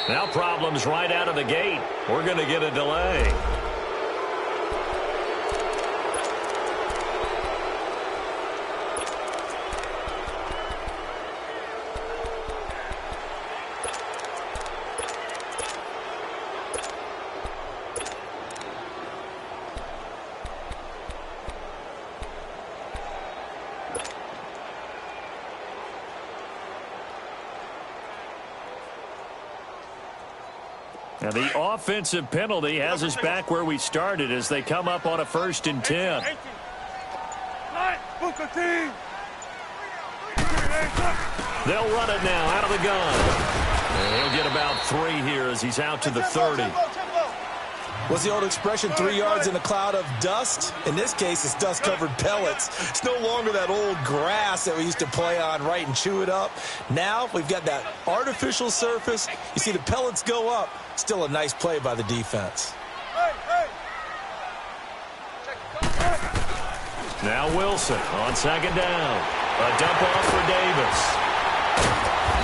Now problems right out of the gate. We're going to get a delay. Now the offensive penalty has us back where we started as they come up on a 1st and 10. They'll run it now out of the gun. And he'll get about 3 here as he's out to the 30. What's the old expression, 3 yards in a cloud of dust? In this case, it's dust-covered pellets. It's no longer that old grass that we used to play on, right, and chew it up. Now we've got that artificial surface. You see the pellets go up. Still a nice play by the defense. Now Wilson on 2nd down. A dump off for Davis.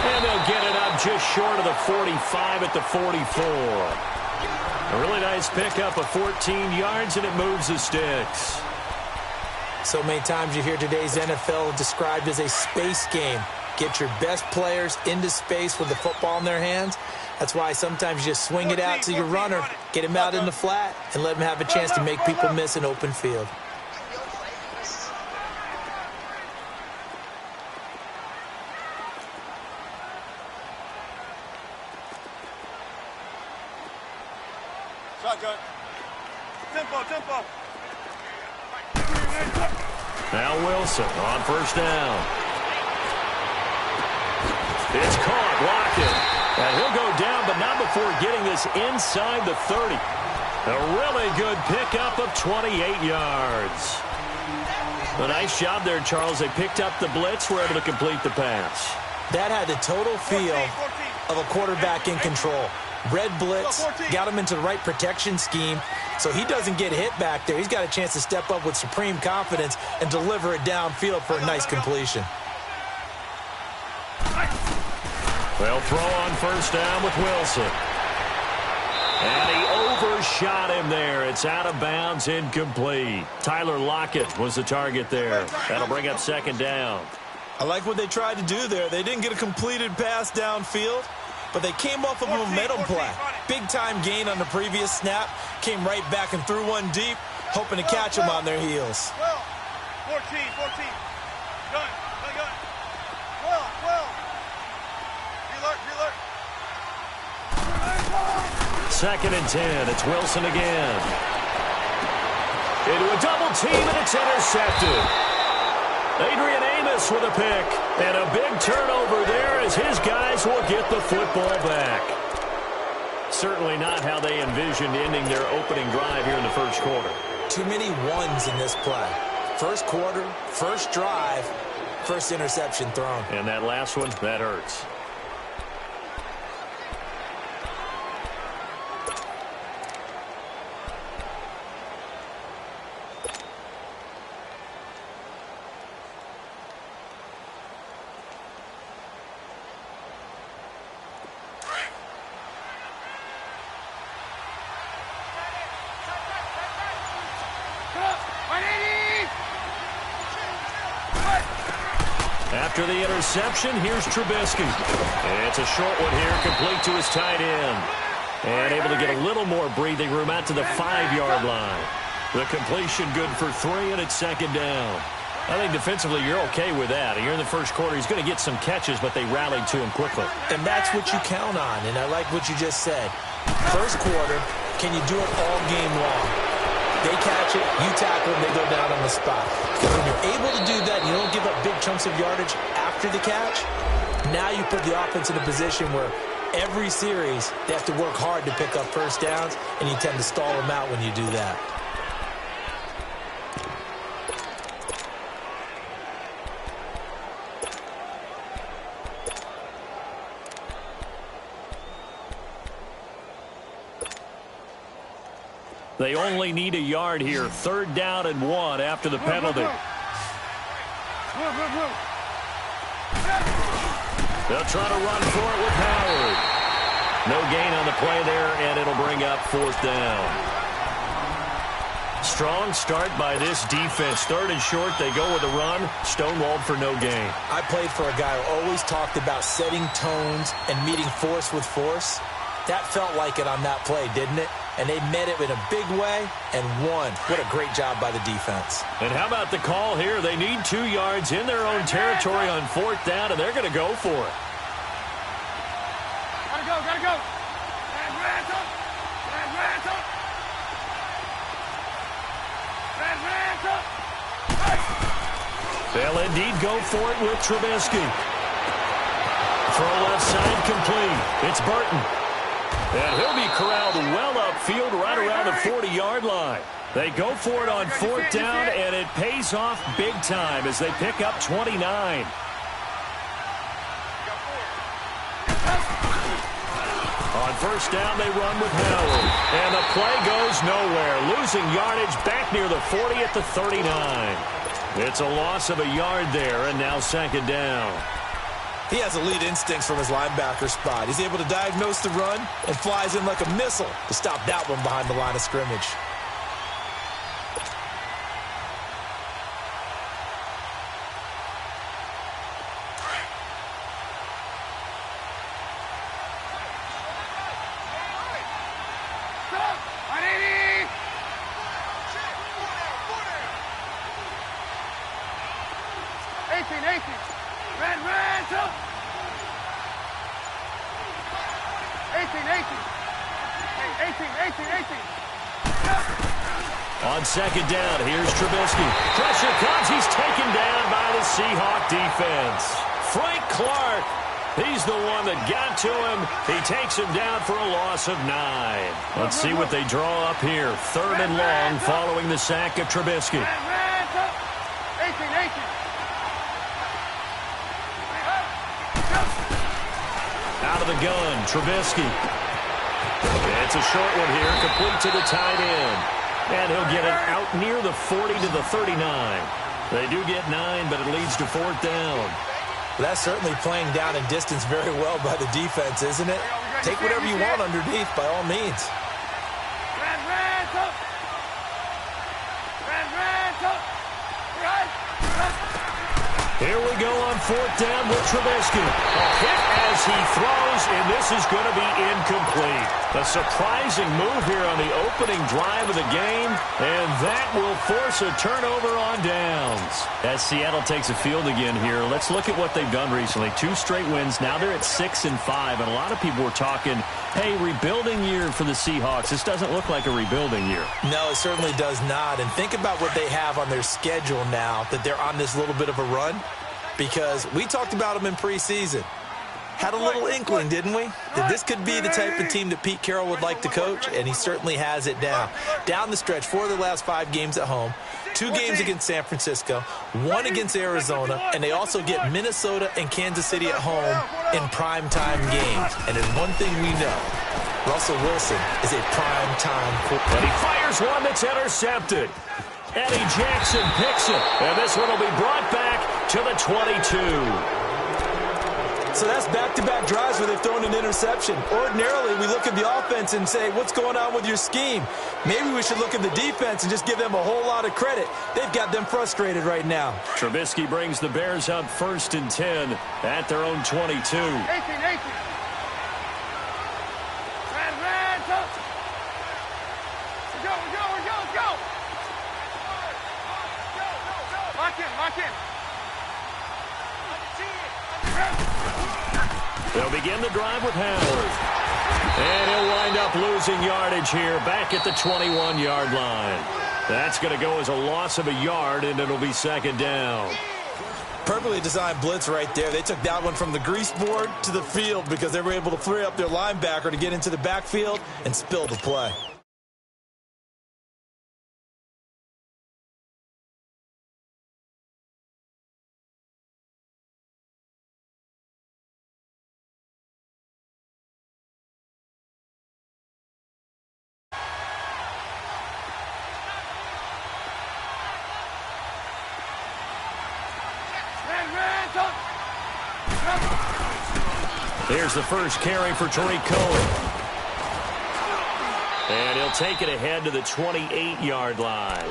And they'll get it up just short of the 45 at the 44. A really nice pickup of 14 yards, and it moves the sticks. So many times you hear today's NFL described as a space game. Get your best players into space with the football in their hands. That's why sometimes you just swing it out to your runner, get him out in the flat, and let him have a chance to make people miss an open field. Shotgun. Tempo. Now Wilson on 1st down. It's caught, Lockett. And he'll go down, but not before getting this inside the 30. A really good pickup of 28 yards. A nice job there, Charles. They picked up the blitz, were able to complete the pass. That had the total feel of a quarterback in control. Red blitz, got him into the right protection scheme, so he doesn't get hit back there. He's got a chance to step up with supreme confidence and deliver it downfield for a nice completion. They'll throw on 1st down with Wilson. And he overshot him there. It's out of bounds, incomplete. Tyler Lockett was the target there. That'll bring up 2nd down. I like what they tried to do there. They didn't get a completed pass downfield, but they came off of a momentum play. Big-time gain on the previous snap. Came right back and threw one deep, hoping to catch them on their heels. 14. Gun. 12. Reload. 2nd and 10. It's Wilson again. Into a double team, and it's intercepted. Adrian Amos with a pick. And a big turnover there as his guys will get the football back. Certainly not how they envisioned ending their opening drive here in the 1st quarter. Too many ones in this play. 1st quarter, 1st drive, 1st interception thrown. And that last one, that hurts. After the interception, here's Trubisky. It's a short one here, complete to his tight end. And able to get a little more breathing room out to the 5-yard line. The completion good for 3, and it's 2nd down. I think defensively you're okay with that. Here in the 1st quarter, he's going to get some catches, but they rallied to him quickly. And that's what you count on, and I like what you just said. 1st quarter, can you do it all game long? They catch it, you tackle them, they go down on the spot. Because when you're able to do that and you don't give up big chunks of yardage after the catch, now you put the offense in a position where every series they have to work hard to pick up 1st downs, and you tend to stall them out when you do that. They only need a yard here. 3rd down and 1 after the penalty. They'll try to run for it with Howard. No gain on the play there, and it'll bring up 4th down. Strong start by this defense. 3rd and short, they go with a run. Stonewalled for no gain. I played for a guy who always talked about setting tones and meeting force with force. That felt like it on that play, didn't it? And they met it in a big way and won. What a great job by the defense. And how about the call here? They need 2 yards in their own territory on 4th down, and they're going to go for it. Gotta go, gotta go. They'll indeed go for it with Trubisky. Throw left side complete. It's Burton. And he'll be corralled well upfield right around the 40-yard line. They go for it on 4th down, and it pays off big time as they pick up 29. On 1st down, they run with Howard. And the play goes nowhere, losing yardage back near the 40 at the 39. It's a loss of a yard there, and now 2nd down. He has elite instincts from his linebacker spot. He's able to diagnose the run and flies in like a missile to stop that one behind the line of scrimmage. On 2nd down, here's Trubisky. Pressure comes. He's taken down by the Seahawk defense. Frank Clark, he's the one that got to him. He takes him down for a loss of 9. Let's see what they draw up here. 3rd and long following the sack of Trubisky. Out of the gun, Trubisky. It's a short one here, complete to the tight end. And he'll get it out near the 40 to the 39. They do get 9, but it leads to 4th down. Well, that's certainly playing down and distance very well by the defense, isn't it? Take whatever you want underneath, by all means. Here we go on 4th down with Trubisky. A hit as he throws, and this is going to be incomplete. A surprising move here on the opening drive of the game, and that will force a turnover on downs. As Seattle takes a field again here, let's look at what they've done recently. 2 straight wins. Now they're at 6-5, and a lot of people were talking, hey, rebuilding year for the Seahawks. This doesn't look like a rebuilding year. No, it certainly does not. And think about what they have on their schedule now that they're on this little bit of a run. Because we talked about them in preseason. Had a little inkling, didn't we? That this could be the type of team that Pete Carroll would like to coach, and he certainly has it down. Down the stretch, 4 of the last 5 games at home, 2 games against San Francisco, 1 against Arizona, and they also get Minnesota and Kansas City at home in primetime games. And there's one thing we know. Russell Wilson is a primetime quarterback. And he fires one that's intercepted. Eddie Jackson picks it, and this one will be brought back to the 22. So that's back-to-back drives where they've thrown an interception. Ordinarily, we look at the offense and say, what's going on with your scheme? Maybe we should look at the defense and just give them a whole lot of credit. They've got them frustrated right now. Trubisky brings the Bears up 1st and 10 at their own 22. 18. Go. Lock in. They'll begin the drive with Howard. And he'll wind up losing yardage here back at the 21-yard line. That's going to go as a loss of a yard, and it'll be 2nd down. Perfectly designed blitz right there. They took that one from the grease board to the field because they were able to free up their linebacker to get into the backfield and spill the play. Here's the first carry for Tariq Cohen. And he'll take it ahead to the 28-yard line.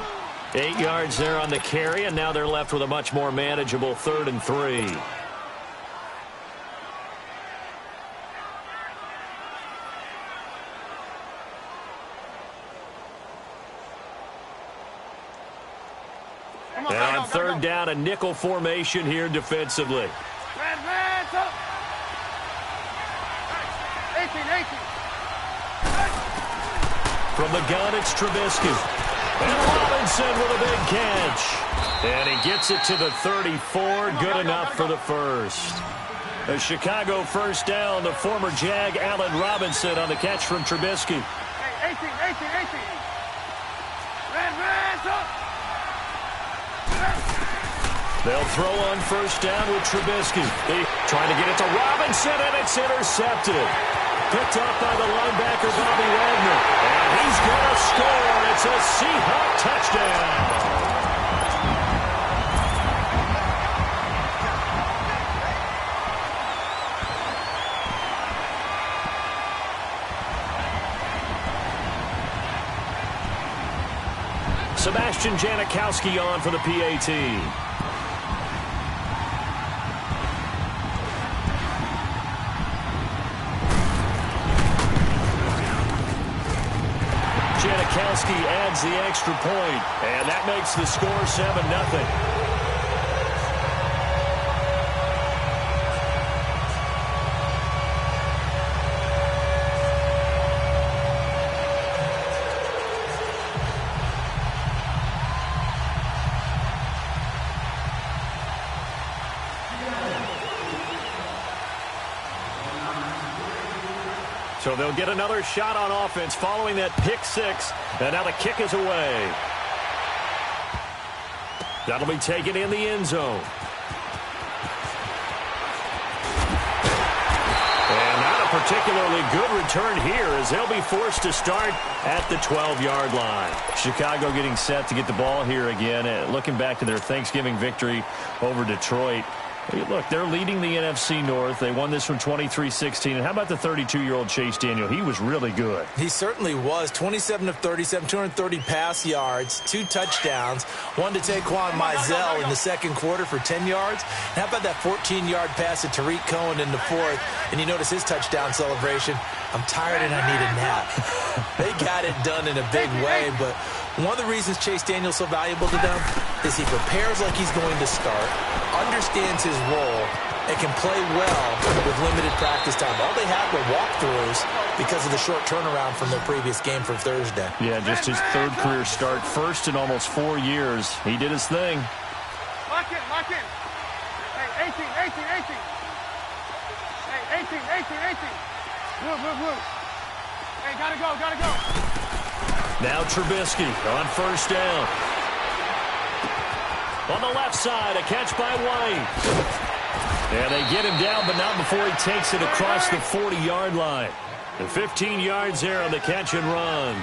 8 yards there on the carry, and now they're left with a much more manageable 3rd and 3. And on 3rd down, a nickel formation here defensively. From the gun, it's Trubisky. And Robinson with a big catch. And he gets it to the 34. Good enough for the first. A Chicago first down. The former Jag, Allen Robinson, on the catch from Trubisky. Hey, 18. They'll throw on first down with Trubisky. Trying to get it to Robinson, and it's intercepted. Picked up by the linebacker, Bobby Wagner. And he's going to score. It's a Seahawk touchdown. Sebastian Janikowski on for the PAT. Janikowski adds the extra point, and that makes the score 7-0. So they'll get another shot on offense following that pick six. And now the kick is away. That'll be taken in the end zone. And not a particularly good return here as they'll be forced to start at the 12-yard line. Chicago getting set to get the ball here again. Looking back to their Thanksgiving victory over Detroit. Look, they're leading the NFC North. They won this one 23-16. And how about the 32-year-old Chase Daniel? He was really good. He certainly was. 27 of 37, 230 pass yards, 2 touchdowns. One to Taquan Mizell in the second quarter for 10 yards. And how about that 14-yard pass to Tariq Cohen in the fourth? And you notice his touchdown celebration. I'm tired and I need a nap. They got it done in a big way, but one of the reasons Chase Daniel's so valuable to them is he prepares like he's going to start, understands his role, and can play well with limited practice time. All they had were walkthroughs because of the short turnaround from their previous game from Thursday. Yeah, just his 3rd career start, first in almost 4 years. He did his thing. Lock in. Hey, 18. Hey, 18. Move. Hey, gotta go. Now Trubisky on first down. On the left side, a catch by White. And they get him down, but not before he takes it across the 40-yard line. The 15 yards there on the catch and run.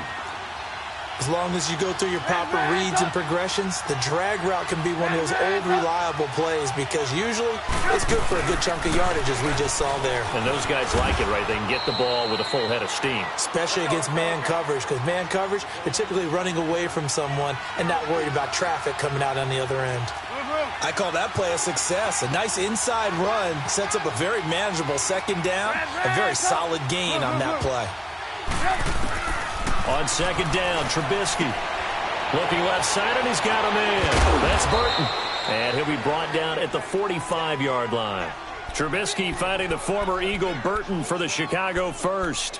As long as you go through your proper reads and progressions, the drag route can be one of those old reliable plays because usually it's good for a good chunk of yardage as we just saw there. And those guys like it, right? They can get the ball with a full head of steam. Especially against man coverage, because man coverage, they're typically running away from someone and not worried about traffic coming out on the other end. I call that play a success. A nice inside run sets up a very manageable second down, a very solid gain on that play. On second down, Trubisky looking left side, and he's got a man. That's Burton. And he'll be brought down at the 45-yard line. Trubisky finding the former Eagle Burton for the Chicago first.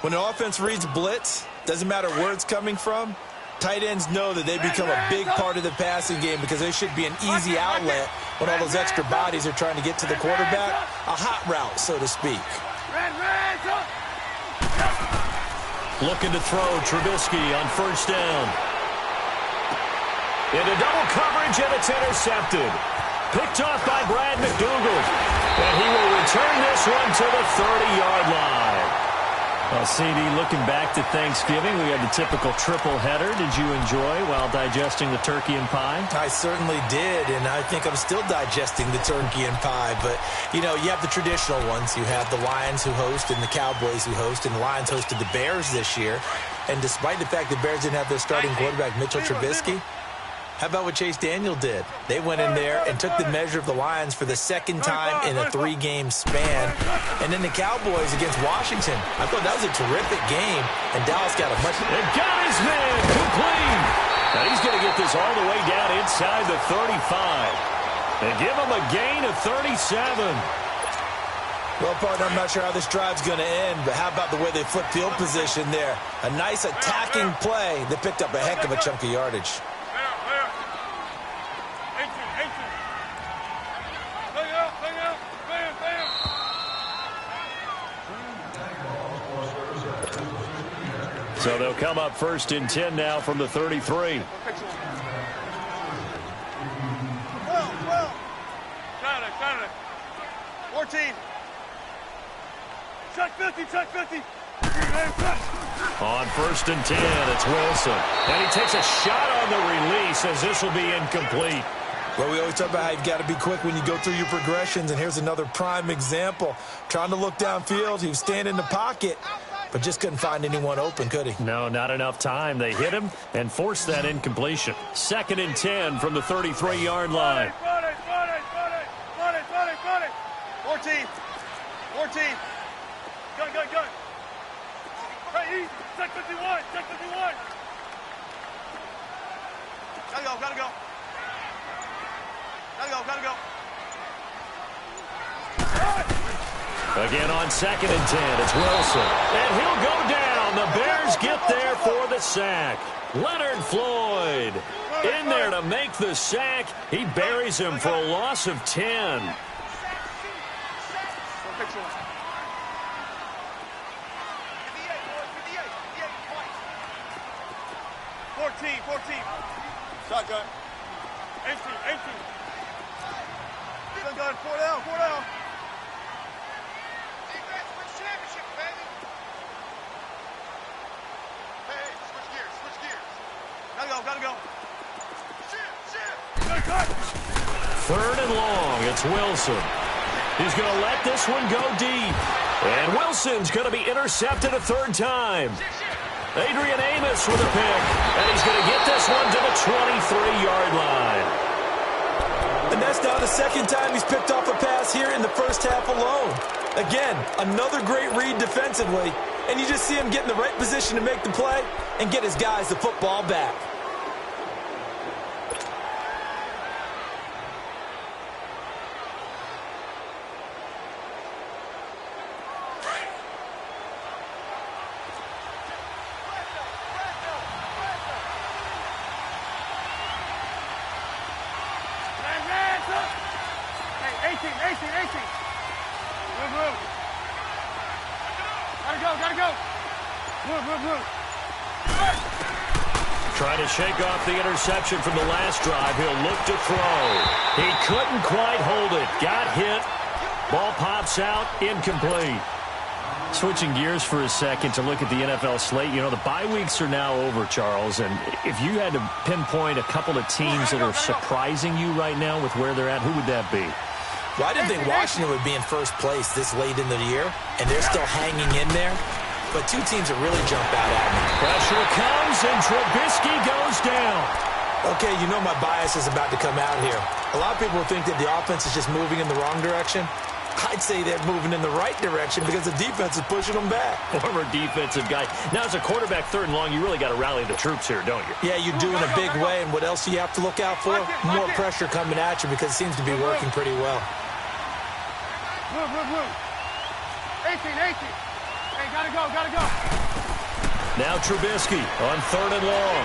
When the offense reads blitz, doesn't matter where it's coming from, tight ends know that they become a big part of the passing game because they should be an easy outlet when all those extra bodies are trying to get to the quarterback. A hot route, so to speak. Looking to throw, Trubisky on first down. Into double coverage, and it's intercepted. Picked off by Brad McDougald. And he will return this one to the 30-yard line. Well, CD, looking back to Thanksgiving, we had the typical triple header. Did you enjoy while digesting the turkey and pie? I certainly did, and I think I'm still digesting the turkey and pie. But, you know, you have the traditional ones. You have the Lions who host and the Cowboys who host, and the Lions hosted the Bears this year. And despite the fact the Bears didn't have their starting quarterback, Mitchell Trubisky, how about what Chase Daniel did? They went in there and took the measure of the Lions for the second time in a 3-game span. And then the Cowboys against Washington. I thought that was a terrific game, and Dallas got a much... And got his man complete. Now he's going to get this all the way down inside the 35. And give him a gain of 37. Well, partner, I'm not sure how this drive's going to end, but how about the way they flipped field position there? A nice attacking play that picked up a heck of a chunk of yardage. So they'll come up 1st and 10 now from the 33. Saturday. 14. Check 50, check 50. On 1st and 10, it's Wilson. And he takes a shot on the release as this will be incomplete. Well, we always talk about how you've got to be quick when you go through your progressions, and here's another prime example. Trying to look downfield, he was standing in the pocket, but just couldn't find anyone open, could he? No, not enough time. They hit him and forced that incompletion. 2nd and 10 from the 33-yard line. 14. Gun. Hey, easy. Check 51. Gotta go. Again on 2nd and 10, it's Wilson. And he'll go down. The Bears get there for the sack. Leonard Floyd in there to make the sack. He buries him for a loss of 10. 14. Shotgun. 18. Gun, 4 down. Defense wins championship, baby. Hey, switch gears. Gotta go. Shit. 3rd and long, it's Wilson. He's going to let this one go deep. And Wilson's going to be intercepted a 3rd time. Adrian Amos with a pick. And he's going to get this one to the 23-yard line. And that's now the 2nd time he's picked off a pass here in the first half alone. Again, another great read defensively. And you just see him get in the right position to make the play and get his guys the football back. Hey, 18. Move. Gotta go. Move. Trying to shake off the interception from the last drive. He'll look to throw. He couldn't quite hold it. Got hit. Ball pops out. Incomplete. Switching gears for a second to look at the NFL slate. You know, the bye weeks are now over, Charles. And if you had to pinpoint a couple of teams that are surprising you right now with where they're at, who would that be? Well, I didn't think Washington would be in first place this late in the year, and they're still hanging in there. But two teams that really jump out at me. Pressure comes, and Trubisky goes down. Okay, you know my bias is about to come out here. A lot of people think that the offense is just moving in the wrong direction. I'd say they're moving in the right direction because the defense is pushing them back. Former defensive guy. Now, as a quarterback 3rd and long, you really got to rally the troops here, don't you? Yeah, you do in a big way. And what else do you have to look out for? More pressure coming at you because it seems to be working pretty well. Move. 18. Hey, gotta go. Now Trubisky on 3rd and long.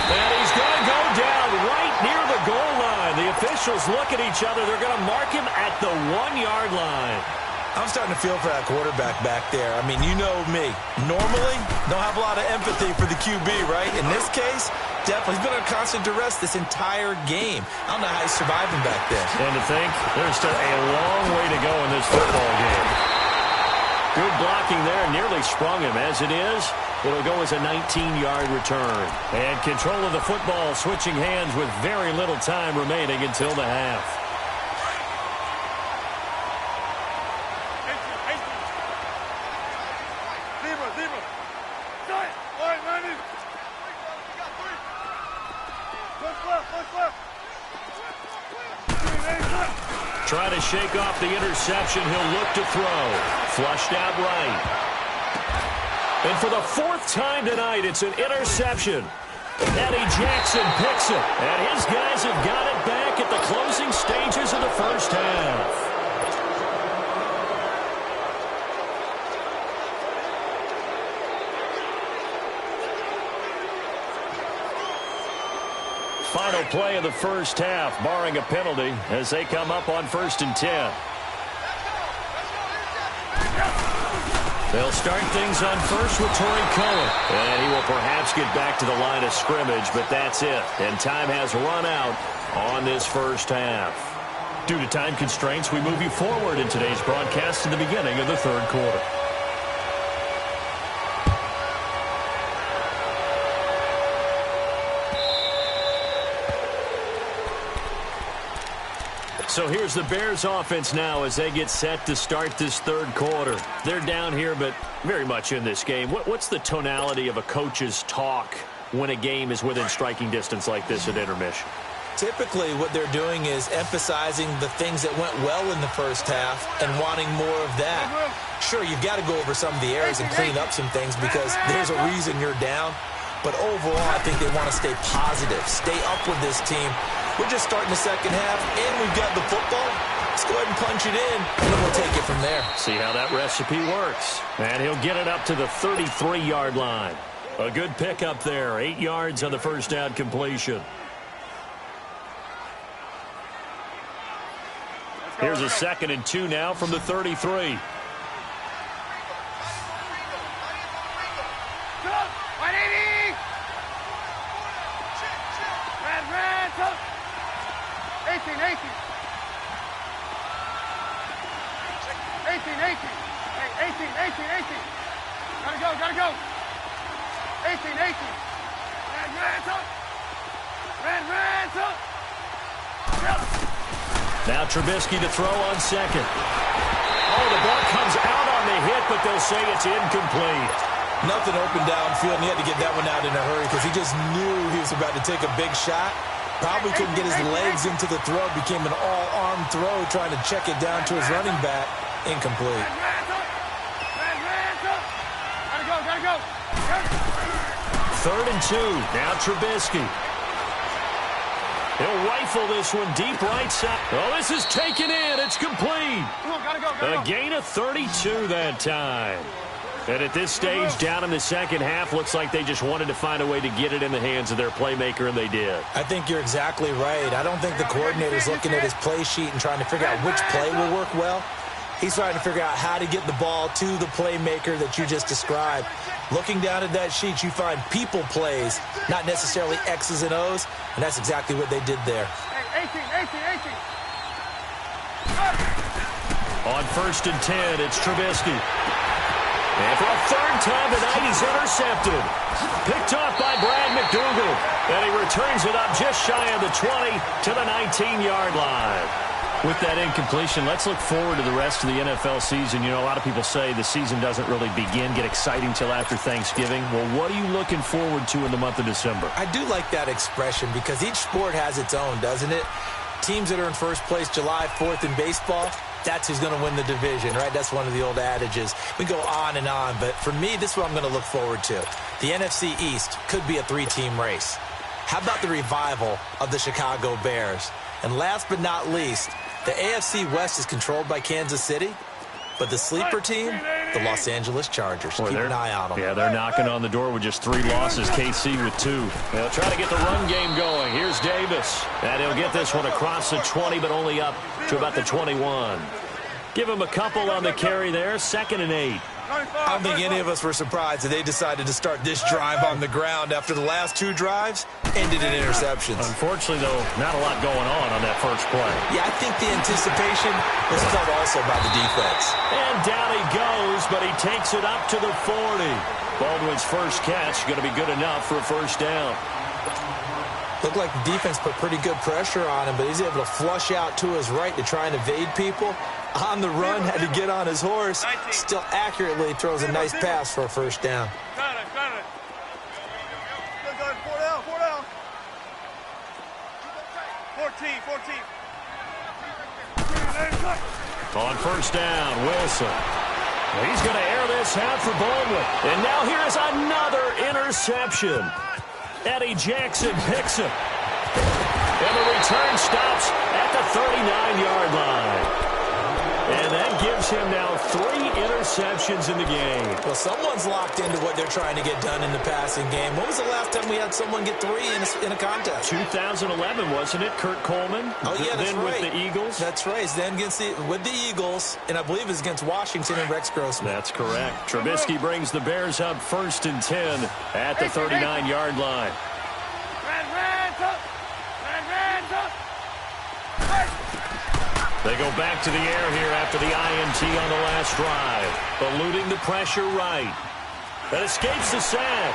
And he's going to go down right near the goal line. The officials look at each other. They're going to mark him at the 1-yard line. I'm starting to feel for that quarterback back there. I mean, you know me. Normally, don't have a lot of empathy for the QB, right? In this case, definitely. He's been under constant duress this entire game. I don't know how he's surviving back there. And to think, there's still a long way to go in this football game. 3rd Good blocking there, nearly sprung him. As it is, it'll go as a 19-yard return. And control of the football switching hands with very little time remaining until the half. Try to shake off the interception. He'll look to throw. Flushed out right. And for the fourth time tonight, it's an interception. Eddie Jackson picks it. And his guys have got it back at the closing stages of the first half. Final play of the first half, barring a penalty, as they come up on 1st and 10. They'll start things on first with Torrey Cohen. And he will perhaps get back to the line of scrimmage, but that's it. And time has run out on this first half. Due to time constraints, we move you forward in today's broadcast to the beginning of the third quarter. So here's the Bears offense now as they get set to start this third quarter. They're down here, but very much in this game. What's the tonality of a coach's talk when a game is within striking distance like this at intermission? Typically, what they're doing is emphasizing the things that went well in the first half and wanting more of that. Sure, you've got to go over some of the errors and clean up some things because there's a reason you're down. But overall, I think they want to stay positive, stay up with this team. We're just starting the second half, and we've got the football. Let's go ahead and punch it in, and then we'll take it from there. See how that recipe works. And he'll get it up to the 33-yard line. A good pickup there, 8 yards on the first down completion. Here's a 2nd and 2 now from the 33. Gotta go. 18. Now Trubisky to throw on 2nd. Oh, the ball comes out on the hit, but they'll say it's incomplete. Nothing open downfield, and he had to get that one out in a hurry because he just knew he was about to take a big shot. Probably couldn't get his legs into the throw. Became an all-arm throw, trying to check it down to his running back. Incomplete. Gotta go. 3rd and 2. Now Trubisky. He'll rifle this one deep right side. Oh, this is taken in. It's complete. Come on, gotta go. A gain of 32 that time. And at this stage, down in the second half, looks like they just wanted to find a way to get it in the hands of their playmaker, and they did. I think you're exactly right. I don't think the coordinator's looking at his play sheet and trying to figure out which play will work well. He's trying to figure out how to get the ball to the playmaker that you just described. Looking down at that sheet, you find people plays, not necessarily X's and O's, and that's exactly what they did there. 18. On 1st and 10, it's Trubisky. And for a 3rd time tonight, he's intercepted. Picked off by Brad McDougal. And he returns it up just shy of the 20 to the 19-yard line. With that incompletion, let's look forward to the rest of the NFL season. You know, a lot of people say the season doesn't really get exciting till after Thanksgiving. Well, what are you looking forward to in the month of December? I do like that expression because each sport has its own, doesn't it? Teams that are in first place July 4th in baseball, that's who's going to win the division, right? That's one of the old adages. We go on and on, but for me, this is what I'm going to look forward to. The NFC East could be a 3-team race. How about the revival of the Chicago Bears? And last but not least, the AFC West is controlled by Kansas City, but the sleeper team, the Los Angeles Chargers. Keep an eye on them. Yeah, they're knocking on the door with just 3 losses. KC with 2. They'll try to get the run game going. Here's Davis. And he'll get this one across the 20, but only up to about the 21. Give him a couple on the carry there. 2nd and 8. I don't think any of us were surprised that they decided to start this drive on the ground after the last 2 drives ended in interceptions. Unfortunately, though, not a lot going on that first play. Yeah, I think the anticipation was felt also by the defense. And down he goes, but he takes it up to the 40. Baldwin's first catch going to be good enough for a first down. Looked like the defense put pretty good pressure on him, but he's able to flush out to his right to try and evade people. On the run, had to get on his horse. Still accurately throws a nice pass for a first down. Got it. Good. 4 down. 14. On first down, Wilson. He's going to air this out for Baldwin. And now here's another interception. Eddie Jackson picks him. And the return stops at the 39-yard line. And that gives him now 3 interceptions in the game. Well, someone's locked into what they're trying to get done in the passing game. When was the last time we had someone get 3 in a contest? 2011, wasn't it? Kurt Coleman? Oh, yeah, that's then right. with the Eagles? That's right. Then with the Eagles, and I believe it's against Washington and Rex Grossman. That's correct. Trubisky brings the Bears up 1st and 10 at the 39-yard line. They go back to the air here after the INT on the last drive. Eluding the pressure right. That escapes the sack.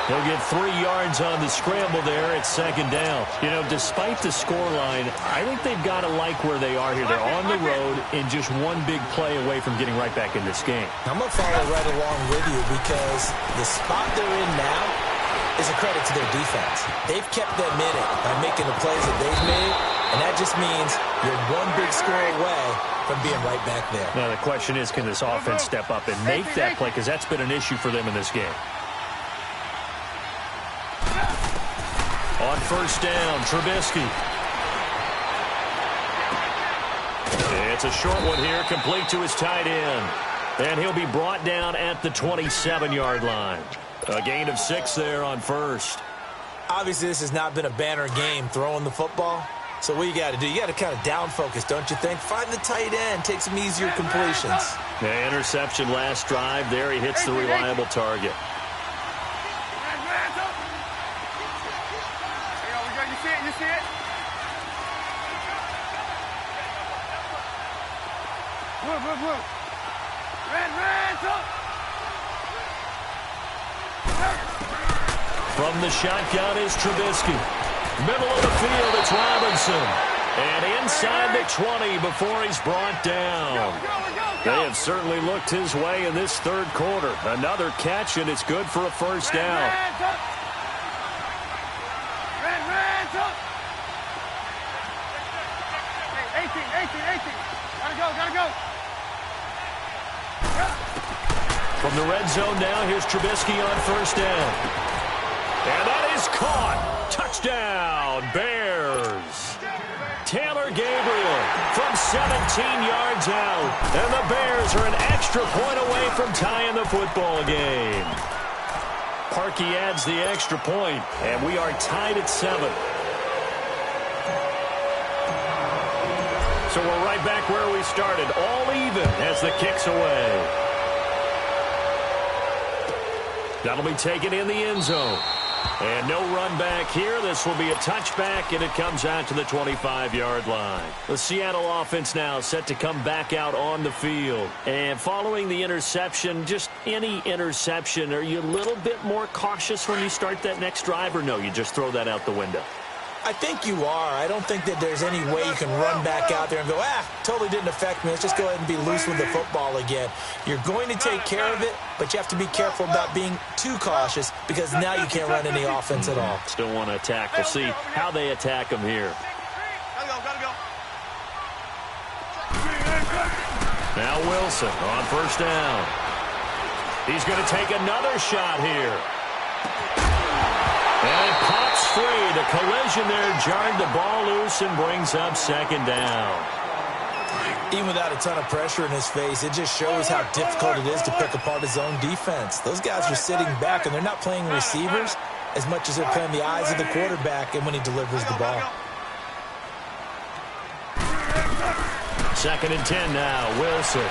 He'll get 3 yards on the scramble there at 2nd down. You know, despite the scoreline, I think they've got to like where they are here. They're on the road and just one big play away from getting right back in this game. I'm going to follow right along with you because the spot they're in now is a credit to their defense. They've kept them in it by making the plays that they've made, and that just means you're one big score away from being right back there. Now, the question is, can this offense step up and make that play? Because that's been an issue for them in this game. On first down, Trubisky. It's a short one here, complete to his tight end. And he'll be brought down at the 27-yard line. A gain of 6 there on first. Obviously, this has not been a banner game throwing the football. So what you got to do, you got to kind of down focus, don't you think? Find the tight end, take some easier completions. The interception last drive. There he hits the reliable target. You see it? Blue. Red, up. From the shotgun is Trubisky. Middle of the field, it's Robinson. And inside the 20 before he's brought down. They have certainly looked his way in this 3rd quarter. Another catch, and it's good for a first down. Red, 18. Gotta go. From the red zone now, here's Trubisky on first down. And that is caught. Touchdown, Bears. Taylor Gabriel from 17 yards out. And the Bears are an extra point away from tying the football game. Parkey adds the extra point, and we are tied at 7. So we're right back where we started, all even as the kick's away. That'll be taken in the end zone. And no run back here. This will be a touchback, and it comes out to the 25-yard line. The Seattle offense now set to come back out on the field. And following the interception, just any interception, are you a little bit more cautious when you start that next drive, or no, you just throw that out the window? I think you are. I don't think that there's any way you can run back out there and go, totally didn't affect me. Let's just go ahead and be loose with the football again. You're going to take care of it, but you have to be careful about being too cautious because now you can't run any offense at all. Still want to attack. We'll see how they attack them here. Gotta go. Now Wilson on first down. He's going to take another shot here. And it pops free. The collision there jarred the ball loose and brings up 2nd down. Even without a ton of pressure in his face, it just shows how difficult it is to pick apart his own defense. Those guys are sitting back, and they're not playing receivers as much as they're playing the eyes of the quarterback and when he delivers the ball. 2nd and 10 now, Wilson.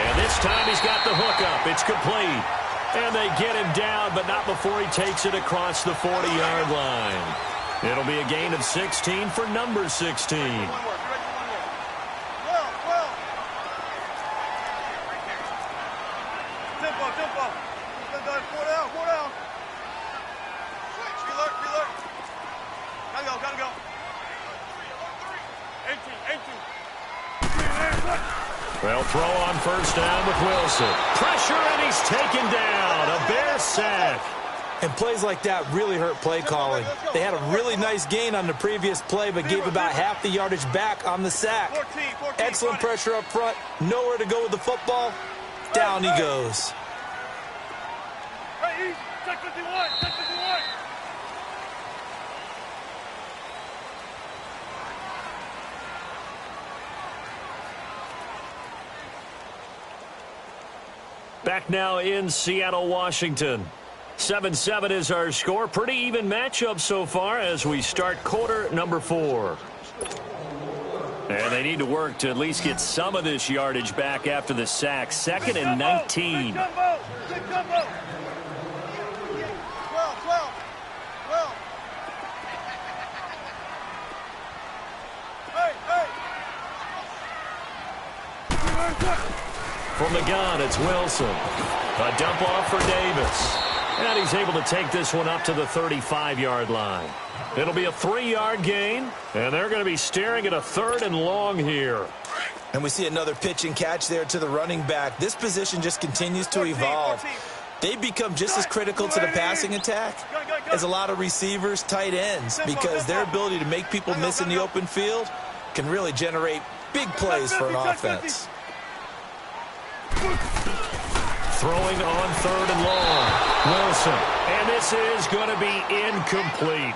And this time he's got the hook up. It's complete. And they get him down, but not before he takes it across the 40-yard line. It'll be a gain of 16 for number 16. Well, throw on first down with Wilson. Pressure, and he's taken down. A Bear sack. And plays like that really hurt play calling. They had a really nice gain on the previous play, but gave about half the yardage back on the sack. Excellent pressure up front. Nowhere to go with the football. Down he goes. Hey, check 51, check 51. Back now in Seattle, Washington. 7-7 is our score. Pretty even matchup so far as we start quarter number 4. And they need to work to at least get some of this yardage back after the sack. 2nd and 19. Big jumbo. 12. Hey. From the gun, it's Wilson. A dump off for Davis. And he's able to take this one up to the 35-yard line. It'll be a 3-yard gain, and they're going to be staring at a 3rd and long here. And we see another pitch and catch there to the running back. This position just continues to evolve. They become just as critical to the passing attack as a lot of receivers, tight ends, because their ability to make people miss in the open field can really generate big plays for an offense. Throwing on 3rd and long. Wilson. And this is going to be incomplete.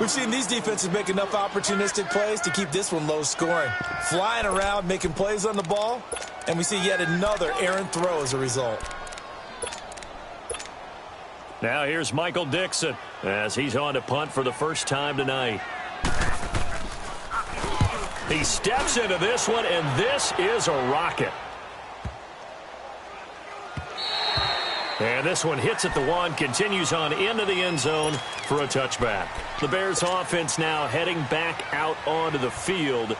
We've seen these defenses make enough opportunistic plays to keep this one low scoring. Flying around, making plays on the ball, and we see yet another errant throw as a result. Now here's Michael Dixon as he's on to punt for the first time tonight. He steps into this one, and this is a rocket. And this one hits at the 1, continues on into the end zone for a touchback. The Bears offense now heading back out onto the field.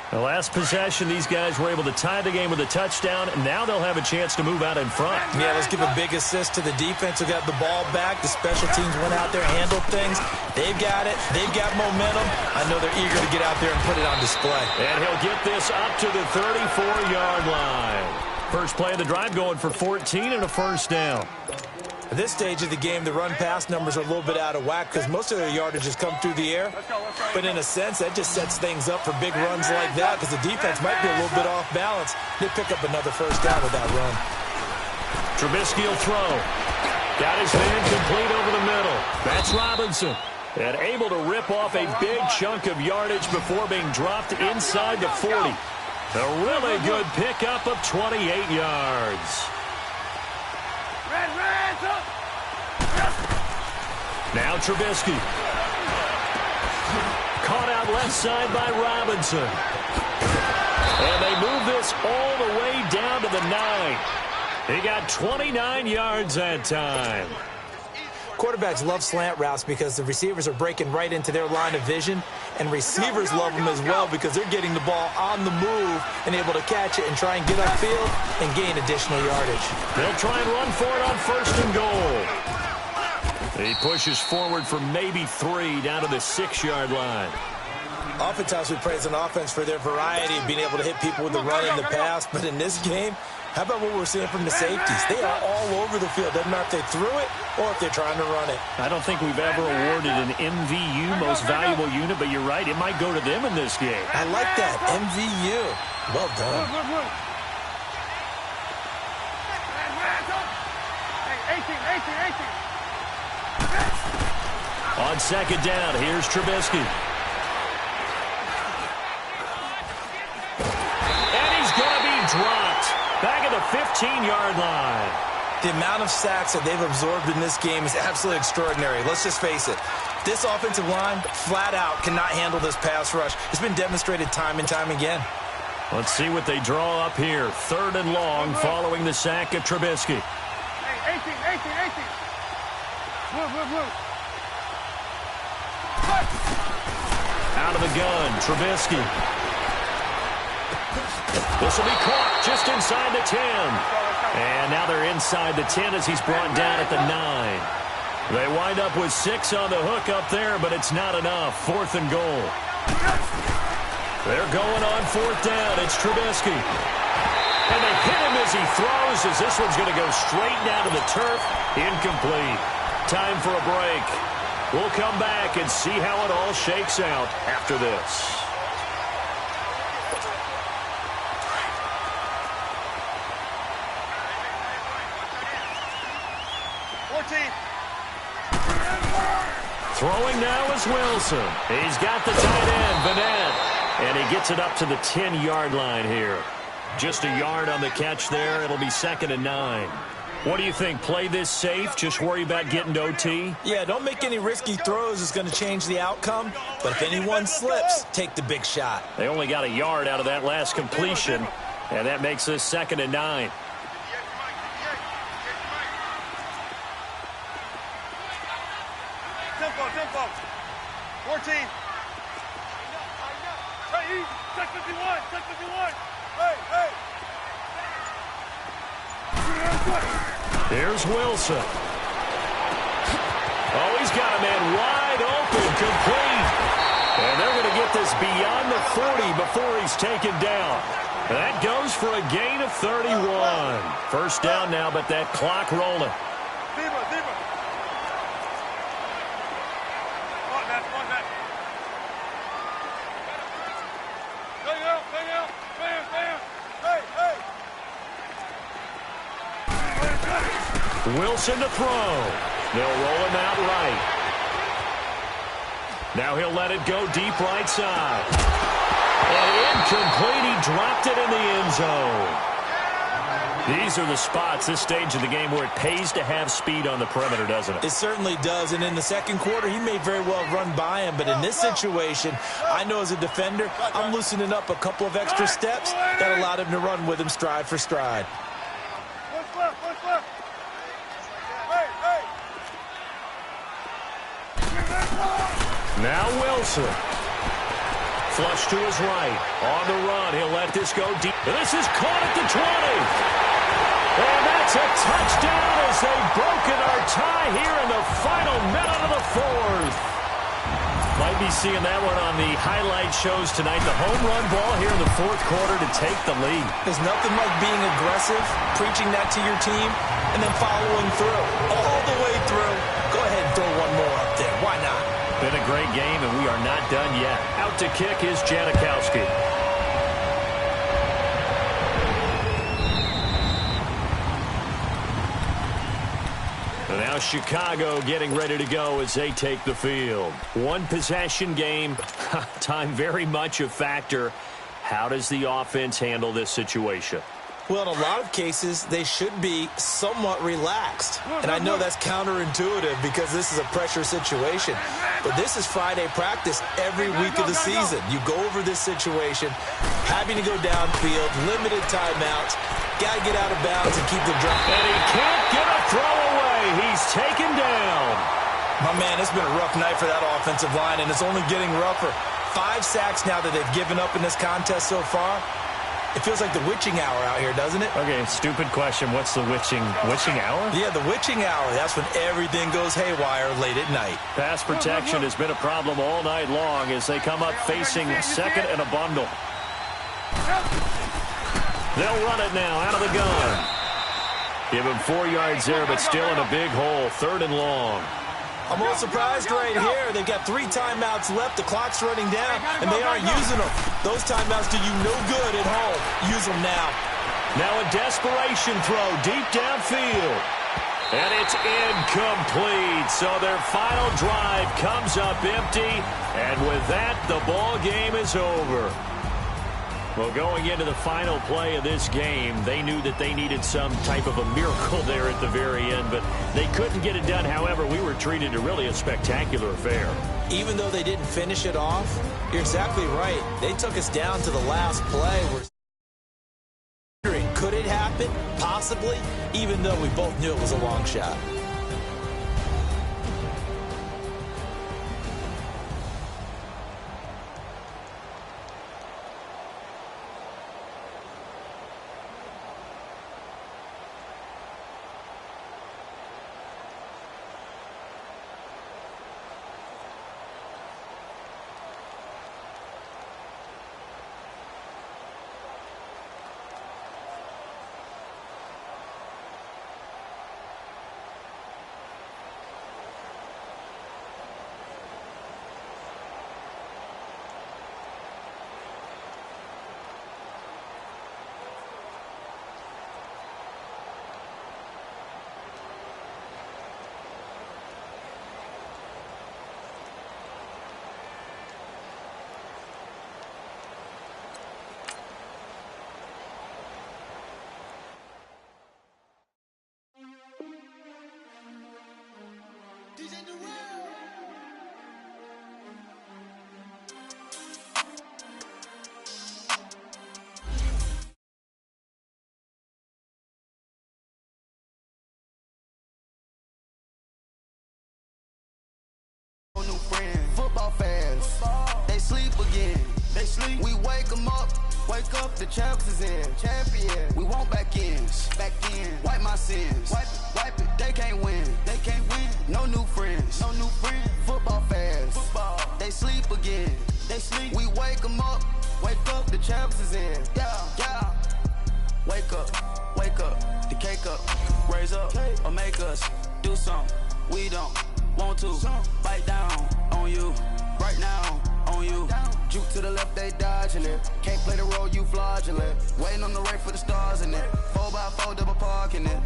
The last possession, these guys were able to tie the game with a touchdown, and now they'll have a chance to move out in front. Yeah, let's give a big assist to the defense who got the ball back. The special teams went out there, handled things. They've got it. They've got momentum. I know they're eager to get out there and put it on display. And he'll get this up to the 34-yard line. First play of the drive going for 14 and a first down. At this stage of the game, the run-pass numbers are a little bit out of whack because most of their yardage has come through the air. But in a sense, that just sets things up for big runs like that because the defense might be a little bit off balance. They pick up another first down with that run. Trubisky will throw. Got his man complete over the middle. That's Robinson. And able to rip off a big chunk of yardage before being dropped inside the 40. A really good pickup of 28 yards. Now Trubisky. Caught out left side by Robinson. And they move this all the way down to the 9. He got 29 yards that time. Quarterbacks love slant routes because the receivers are breaking right into their line of vision, and receivers love them as well because they're getting the ball on the move and able to catch it and try and get upfield and gain additional yardage. They'll try and run for it on 1st and goal. He pushes forward for maybe 3 down to the 6-yard line. Oftentimes we praise an offense for their variety of being able to hit people with the run and the pass, but in this game, how about what we're seeing from the safeties? They are all over the field. Doesn't matter if they threw it or if they're trying to run it. I don't think we've ever awarded an MVU, most valuable unit, but you're right, it might go to them in this game. I like that, MVU. Well done. On 2nd down, here's Trubisky. And he's going to be dropped. Back at the 15-yard line. The amount of sacks that they've absorbed in this game is absolutely extraordinary. Let's just face it. This offensive line, flat out, cannot handle this pass rush. It's been demonstrated time and time again. Let's see what they draw up here. 3rd and long following the sack of Trubisky. Hey, 18. Move. Out of the gun, Trubisky. This will be caught just inside the 10. And now they're inside the 10 as he's brought down at the 9. They wind up with 6 on the hook up there, but it's not enough. 4th and goal. They're going on 4th down. It's Trubisky. And they hit him as he throws, as this one's going to go straight down to the turf. Incomplete. Time for a break. We'll come back and see how it all shakes out after this. Throwing now is Wilson. He's got the tight end, Vanette. And he gets it up to the 10-yard line here. Just a yard on the catch there. It'll be 2nd and 9. What do you think? Play this safe? Just worry about getting to OT? Yeah, don't make any risky throws. It's going to change the outcome. But if anyone slips, take the big shot. They only got a yard out of that last completion. And that makes this 2nd and 9. Tempo. 14. Hey, check 51. Hey. Here's Wilson. Oh, he's got a man wide open, complete. And they're going to get this beyond the 40 before he's taken down. That goes for a gain of 31. 1st down now, but that clock rolling. Deeper. Come on, Matt. Bang out. Bam. Hey. Wilson to throw. They'll roll him out right. Now he'll let it go deep right side. And incomplete. He dropped it in the end zone. These are the spots, this stage of the game, where it pays to have speed on the perimeter, doesn't it? It certainly does. And in the 2nd quarter, he may very well run by him. But in this situation, I know as a defender, I'm loosening up a couple of extra steps that allowed him to run with him stride for stride. What's left? Hey. Now Wilson. Flush to his right. On the run. He'll let this go deep. This is caught at the 20. And that's a touchdown as they've broken our tie here in the final minute of the 4th. Might be seeing that one on the highlight shows tonight. The home run ball here in the 4th quarter to take the lead. There's nothing like being aggressive, preaching that to your team, and then following through. All the way through. Go ahead and throw one more up there. Why not? Been a great game, and we are not done yet. Out to kick is Janikowski. And now Chicago getting ready to go as they take the field. 1 possession game. Time very much a factor. How does the offense handle this situation? Well, in a lot of cases, they should be somewhat relaxed. And I know that's counterintuitive because this is a pressure situation. But this is Friday practice every week of the season. You go over this situation, having to go downfield, limited timeouts, got to get out of bounds and keep the drive. And he can't get a throw away. He's taken down. My man, it's been a rough night for that offensive line, and it's only getting rougher. 5 sacks now that they've given up in this contest so far. It feels like the witching hour out here, doesn't it? Okay, stupid question. What's the witching hour? Yeah, the witching hour. That's when everything goes haywire late at night. Pass protection has been a problem all night long as they come up facing 2nd and a bundle. They'll run it now out of the gun. Give him 4 yards there, but still in a big hole. 3rd and long. I'm a little surprised right here. They've got 3 timeouts left. The clock's running down, and they aren't using them. Those timeouts do you no good at home. Use them now. Now a desperation throw deep downfield. And it's incomplete. So their final drive comes up empty. And with that, the ball game is over. Well, going into the final play of this game, they knew that they needed some type of a miracle there at the very end, but they couldn't get it done. However, we were treated to really a spectacular affair. Even though they didn't finish it off, you're exactly right. They took us down to the last play. Could it happen? Possibly, even though we both knew it was a long shot. New friends, football fans, they sleep again. They sleep. We wake them up. Wake up, the champs is in. Champion. We want back ins. Back in. Wipe my sins. Wipe it. They can't win. They can't win. No new friends. No new friends. Football fans. Football. They sleep again. They sleep. We wake them up. Wake up, the champs is in. Yeah. Wake up. Wake up. The cake up. Raise up. Or make us do something. We don't want to. Bite down on you. Right now on you. Juke to the left, they dodging it. Can't play the role, you fraudulent. Waiting on the race for the stars in it. 4x4 double parking it.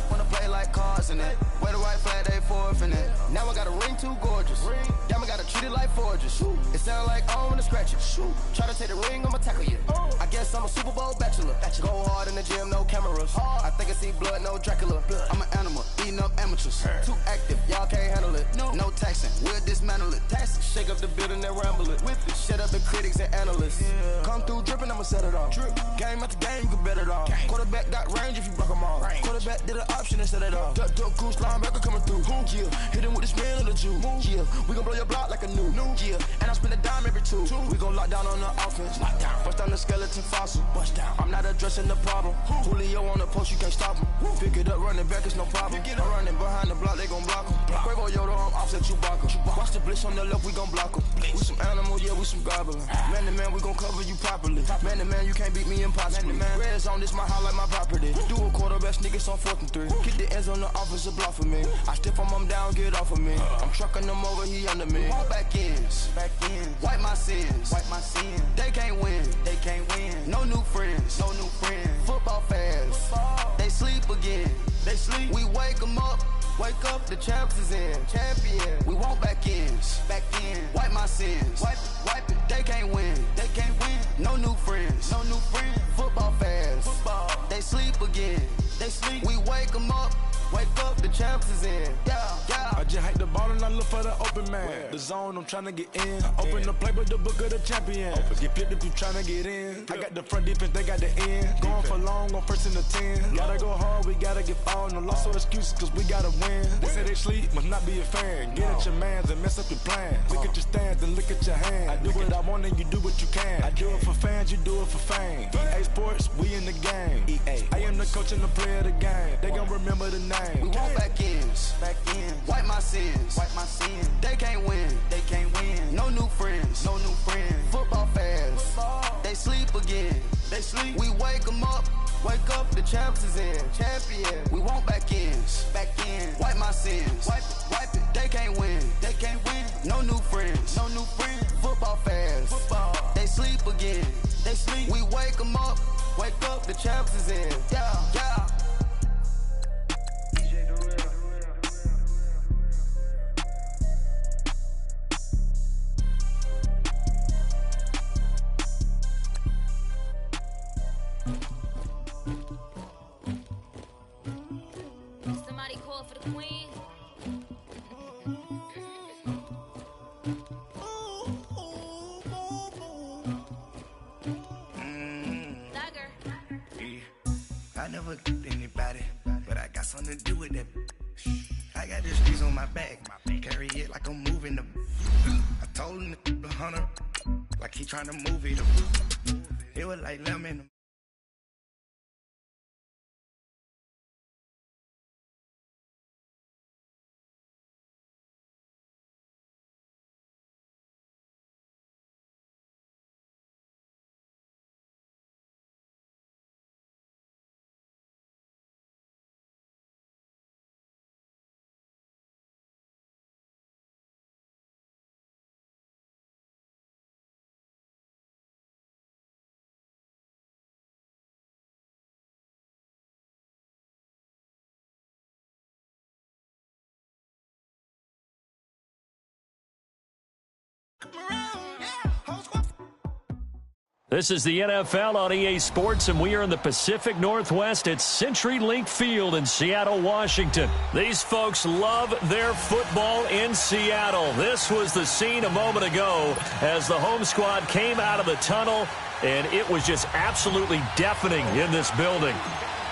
Wanna play like cars in it. Wear the white flag, they forfeit it. Now I got a ring too gorgeous. Damn, I gotta treat it like forges. It sound like I don't wanna scratch it. Try to take the ring, I'ma tackle you. I guess I'm a Super Bowl bachelor. Go hard in the gym, no cameras. I think I see blood, no Dracula. I'm an animal, eating up amateurs. Too active, y'all can't handle it. No taxing, we'll dismantle it. Shake up the building and ramble it. Whip it, shut up the critics and analysts. Come through dripping, I'ma set it off. Game after game, you can bet it off. Quarterback got range if you block them off. Quarterback did an option and set it off. Duck goose linebacker coming through. Yeah, hit him with the spin of the Jew. Yeah, we gon' blow your block like a new. Yeah, and I spend a dime every two. We gon' lock down on the offense. Bust down the skeleton fossil. I'm not addressing the problem. Julio on the post, you can't stop him. Pick it up, running back, it's no problem. I'm running behind the block, they gon' block him. Quavo Yoda, I'm offset Chewbacca. Watch the blitz on the left, we gon' block him. We some animal, yeah, we some goblin. Man to man, we gon' cover you properly. Man to man, you can't beat me impossibly. Red zone, this my house like my property. Do a quarterback sneakers on 4th and 3. Get the ends on the offensive block for me. I stiff him down, get off of me. I'm trucking them over, he under me. Walk back ins. Wipe my sins. They can't win. No new friends. Football fans. They sleep again. We wake them up. Wake up, the champs is in. Champion. We want back ins. Wipe my sins. Wipe it. They can't win. No new friends. Football fans. They sleep again. We wake them up. Wake up, the champs is in. Yeah. I just hike the ball and I look for the open man. The zone, I'm tryna get in. Open the playbook, the book of the champion. Get flipped if you tryna get in. I got the front defense, they got the end. Going for long on 1st and the 10. Gotta go hard, we gotta get fouled. No loss or excuses, cause we gotta win. They say they sleep, must not be a fan. Get at your mans and mess up your plans. Look at your stands and look at your hands. I do what I want and you do what you can. I do it for fans, you do it for fame. EA Sports, we in the game. I am the coach and the player of the game. They gon' remember the name. We want back ins. Wipe my sins. They can't win. No new friends. Football fans. They sleep again. We wake them up. Wake up, the champs is in. Champion. We want back ins. Wipe my sins. Wipe it. They can't win. No new friends. Football fans. They sleep again. We wake them up. Wake up, the champs is in. Yeah. Somebody call for the queen. never anybody, but I got something to do with that. I got the streets on my back, carry it like I'm moving the. I told him the hunter, like he trying to move it. It was like lemon. This is the NFL on EA Sports, and we are in the Pacific Northwest at CenturyLink Field in Seattle, Washington. These folks love their football in Seattle. This was the scene a moment ago as the home squad came out of the tunnel, and it was just absolutely deafening in this building.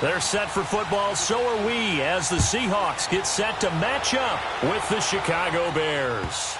They're set for football, so are we, as the Seahawks get set to match up with the Chicago Bears.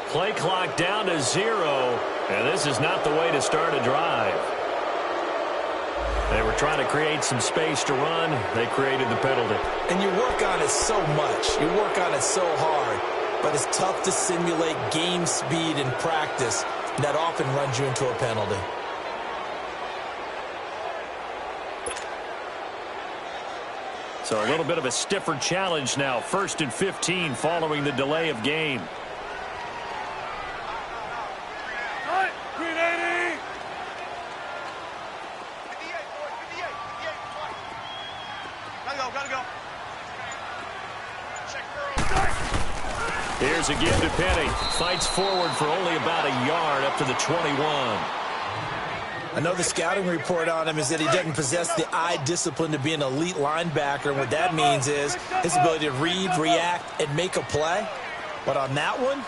Play clock down to 0, and this is not the way to start a drive. They were trying to create some space to run. They created the penalty. And you work on it so much. You work on it so hard. But it's tough to simulate game speed in practice. That often runs you into a penalty. So a little bit of a stiffer challenge now. 1st and 15 following the delay of game. Here's a give to Penny. Fights forward for only about a yard up to the 21. I know the scouting report on him is that he doesn't possess the eye discipline to be an elite linebacker. And what that means is his ability to read, react, and make a play. But on that one,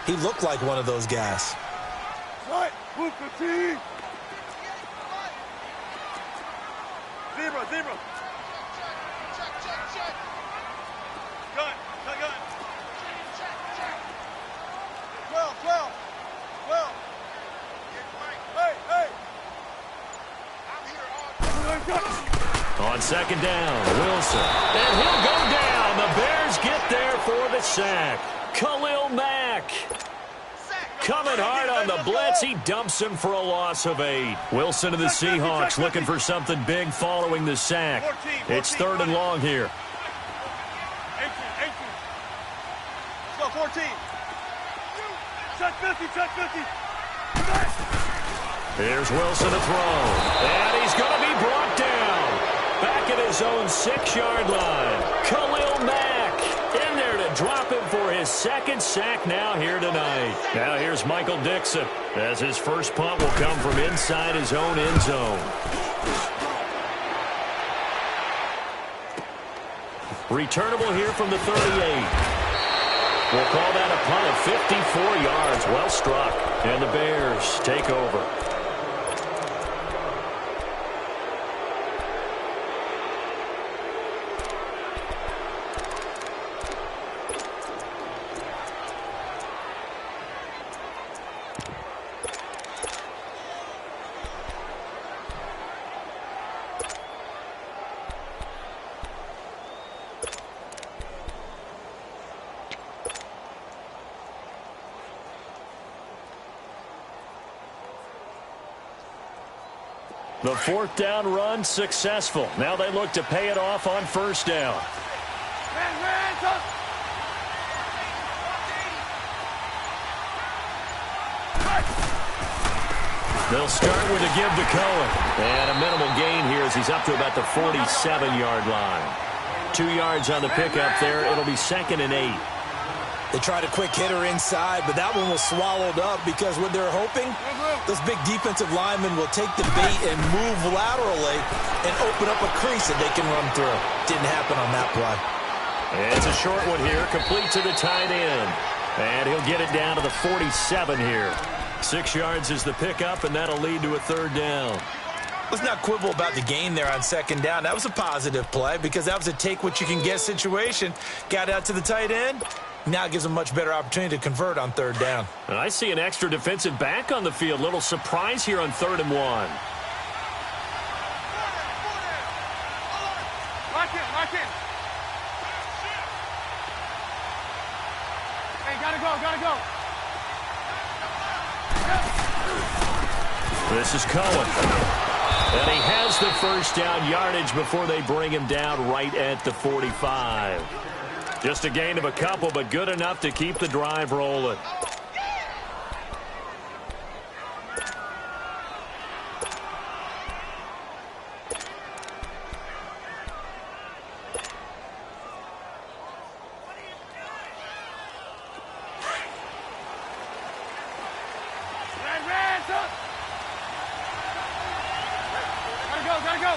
he looked like one of those guys. Right, move the team. Zebra, zebra. Gun, gun, gun. 12, 12, 12. Hey, hey. On 2nd down, Wilson. And he'll go down. The Bears get there for the sack. Khalil Mack. Coming hard on the blitz. He dumps him for a loss of 8. Wilson and the Seahawks looking for something big following the sack. It's 3rd and long here. 18. Let's go, 14. Check 50, check 50. Here's Wilson to throw. And he's going to be brought down. Back at his own 6-yard line. Khalil Mack. to drop him for his second sack now here tonight. Now here's Michael Dixon as his first punt will come from inside his own end zone. Returnable here from the 38. We'll call that a punt of 54 yards. Well struck. And the Bears take over. The fourth down run successful. Now they look to pay it off on first down. They'll start with a give to Cohen. And a minimal gain here as he's up to about the 47-yard line. 2 yards on the pickup there. It'll be 2nd and 8. They tried a quick hitter inside, but that one was swallowed up because what they're hoping, those big defensive linemen will take the bait and move laterally and open up a crease that they can run through. Didn't happen on that play. It's a short one here, complete to the tight end. And he'll get it down to the 47 here. 6 yards is the pickup, and that'll lead to a third down. Let's not quibble about the gain there on second down. That was a positive play because that was a take-what-you-can-get situation. Got out to the tight end. Now it gives them a much better opportunity to convert on third down. And I see an extra defensive back on the field. Little surprise here on 3rd and 1. Lock in, lock in. Hey, gotta go. This is Cohen. And he has the first down yardage before they bring him down right at the 45. Just a gain of a couple, but good enough to keep the drive rolling. Gotta go.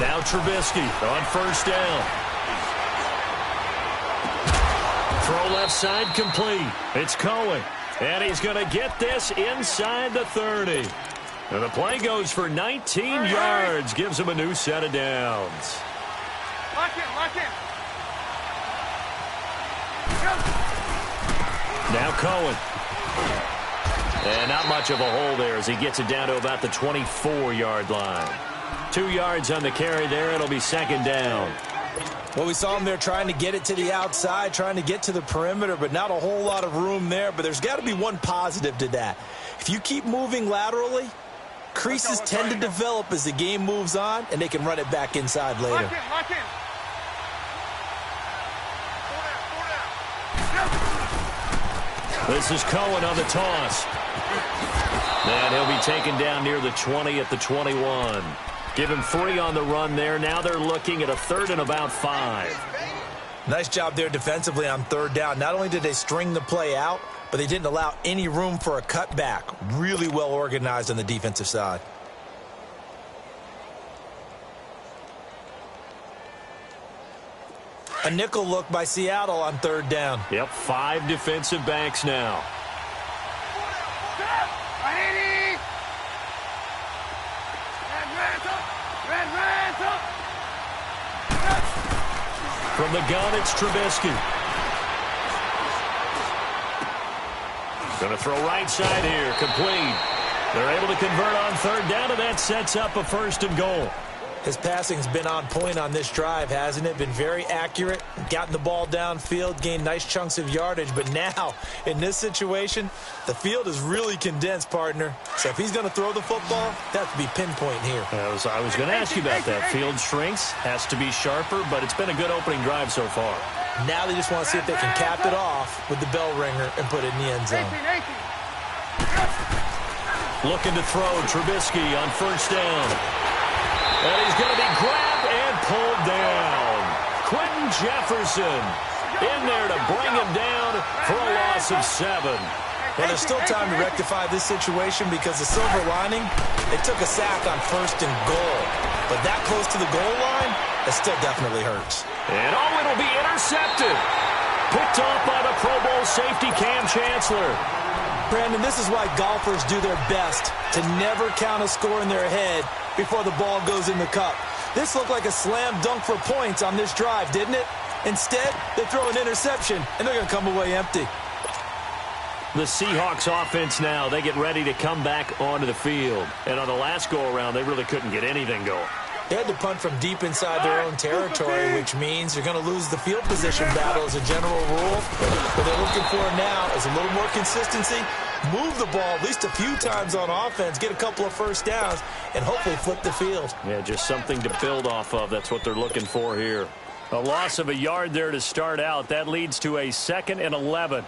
Now Trubisky on first down. Throw left side complete. It's Cohen. And he's going to get this inside the 30. And the play goes for 19 yards. Gives him a new set of downs. Lock in. Now Cohen. And not much of a hole there as he gets it down to about the 24-yard line. 2 yards on the carry there. It'll be second down. Well, we saw him there trying to get it to the outside, trying to get to the perimeter, but not a whole lot of room there. But there's got to be one positive to that. If you keep moving laterally, creases tend to develop as the game moves on, and they can run it back inside later. Lock in. This is Cohen on the toss. And he'll be taken down near the 20 at the 21. Give him 3 on the run there. Now they're looking at a 3rd and about 5. Nice job there defensively on third down. Not only did they string the play out, but they didn't allow any room for a cutback. Really well organized on the defensive side. A nickel look by Seattle on third down. Yep, 5 defensive backs now. From the gun, it's Trubisky. Going to throw right side here, complete. They're able to convert on third down, and that sets up a 1st and goal. His passing's been on point on this drive, hasn't it? Been very accurate, gotten the ball downfield, gained nice chunks of yardage. But now, in this situation, the field is really condensed, partner. So if he's going to throw the football, that has to be pinpoint here. I was going to ask you about that. Field shrinks, has to be sharper, but it's been a good opening drive so far. Now they just want to see if they can cap it off with the bell ringer and put it in the end zone. Looking to throw, Trubisky on first down. And he's going to be grabbed and pulled down. Quentin Jefferson in there to bring him down for a loss of 7. Well, there's still time to rectify this situation because the silver lining, they took a sack on 1st and goal. But that close to the goal line, it still definitely hurts. And it'll be intercepted. Picked off by the Pro Bowl safety Cam Chancellor. Brandon, this is why golfers do their best to never count a score in their head before the ball goes in the cup. This looked like a slam dunk for points on this drive, didn't it? Instead, they throw an interception, and they're going to come away empty. The Seahawks offense now, they get ready to come back onto the field. And on the last go-around, they really couldn't get anything going. They had to punt from deep inside their own territory, which means you're going to lose the field position battle as a general rule. What they're looking for now is a little more consistency, move the ball at least a few times on offense, get a couple of first downs, and hopefully flip the field. Yeah, just something to build off of. That's what they're looking for here. A loss of a yard there to start out. That leads to a 2nd and 11.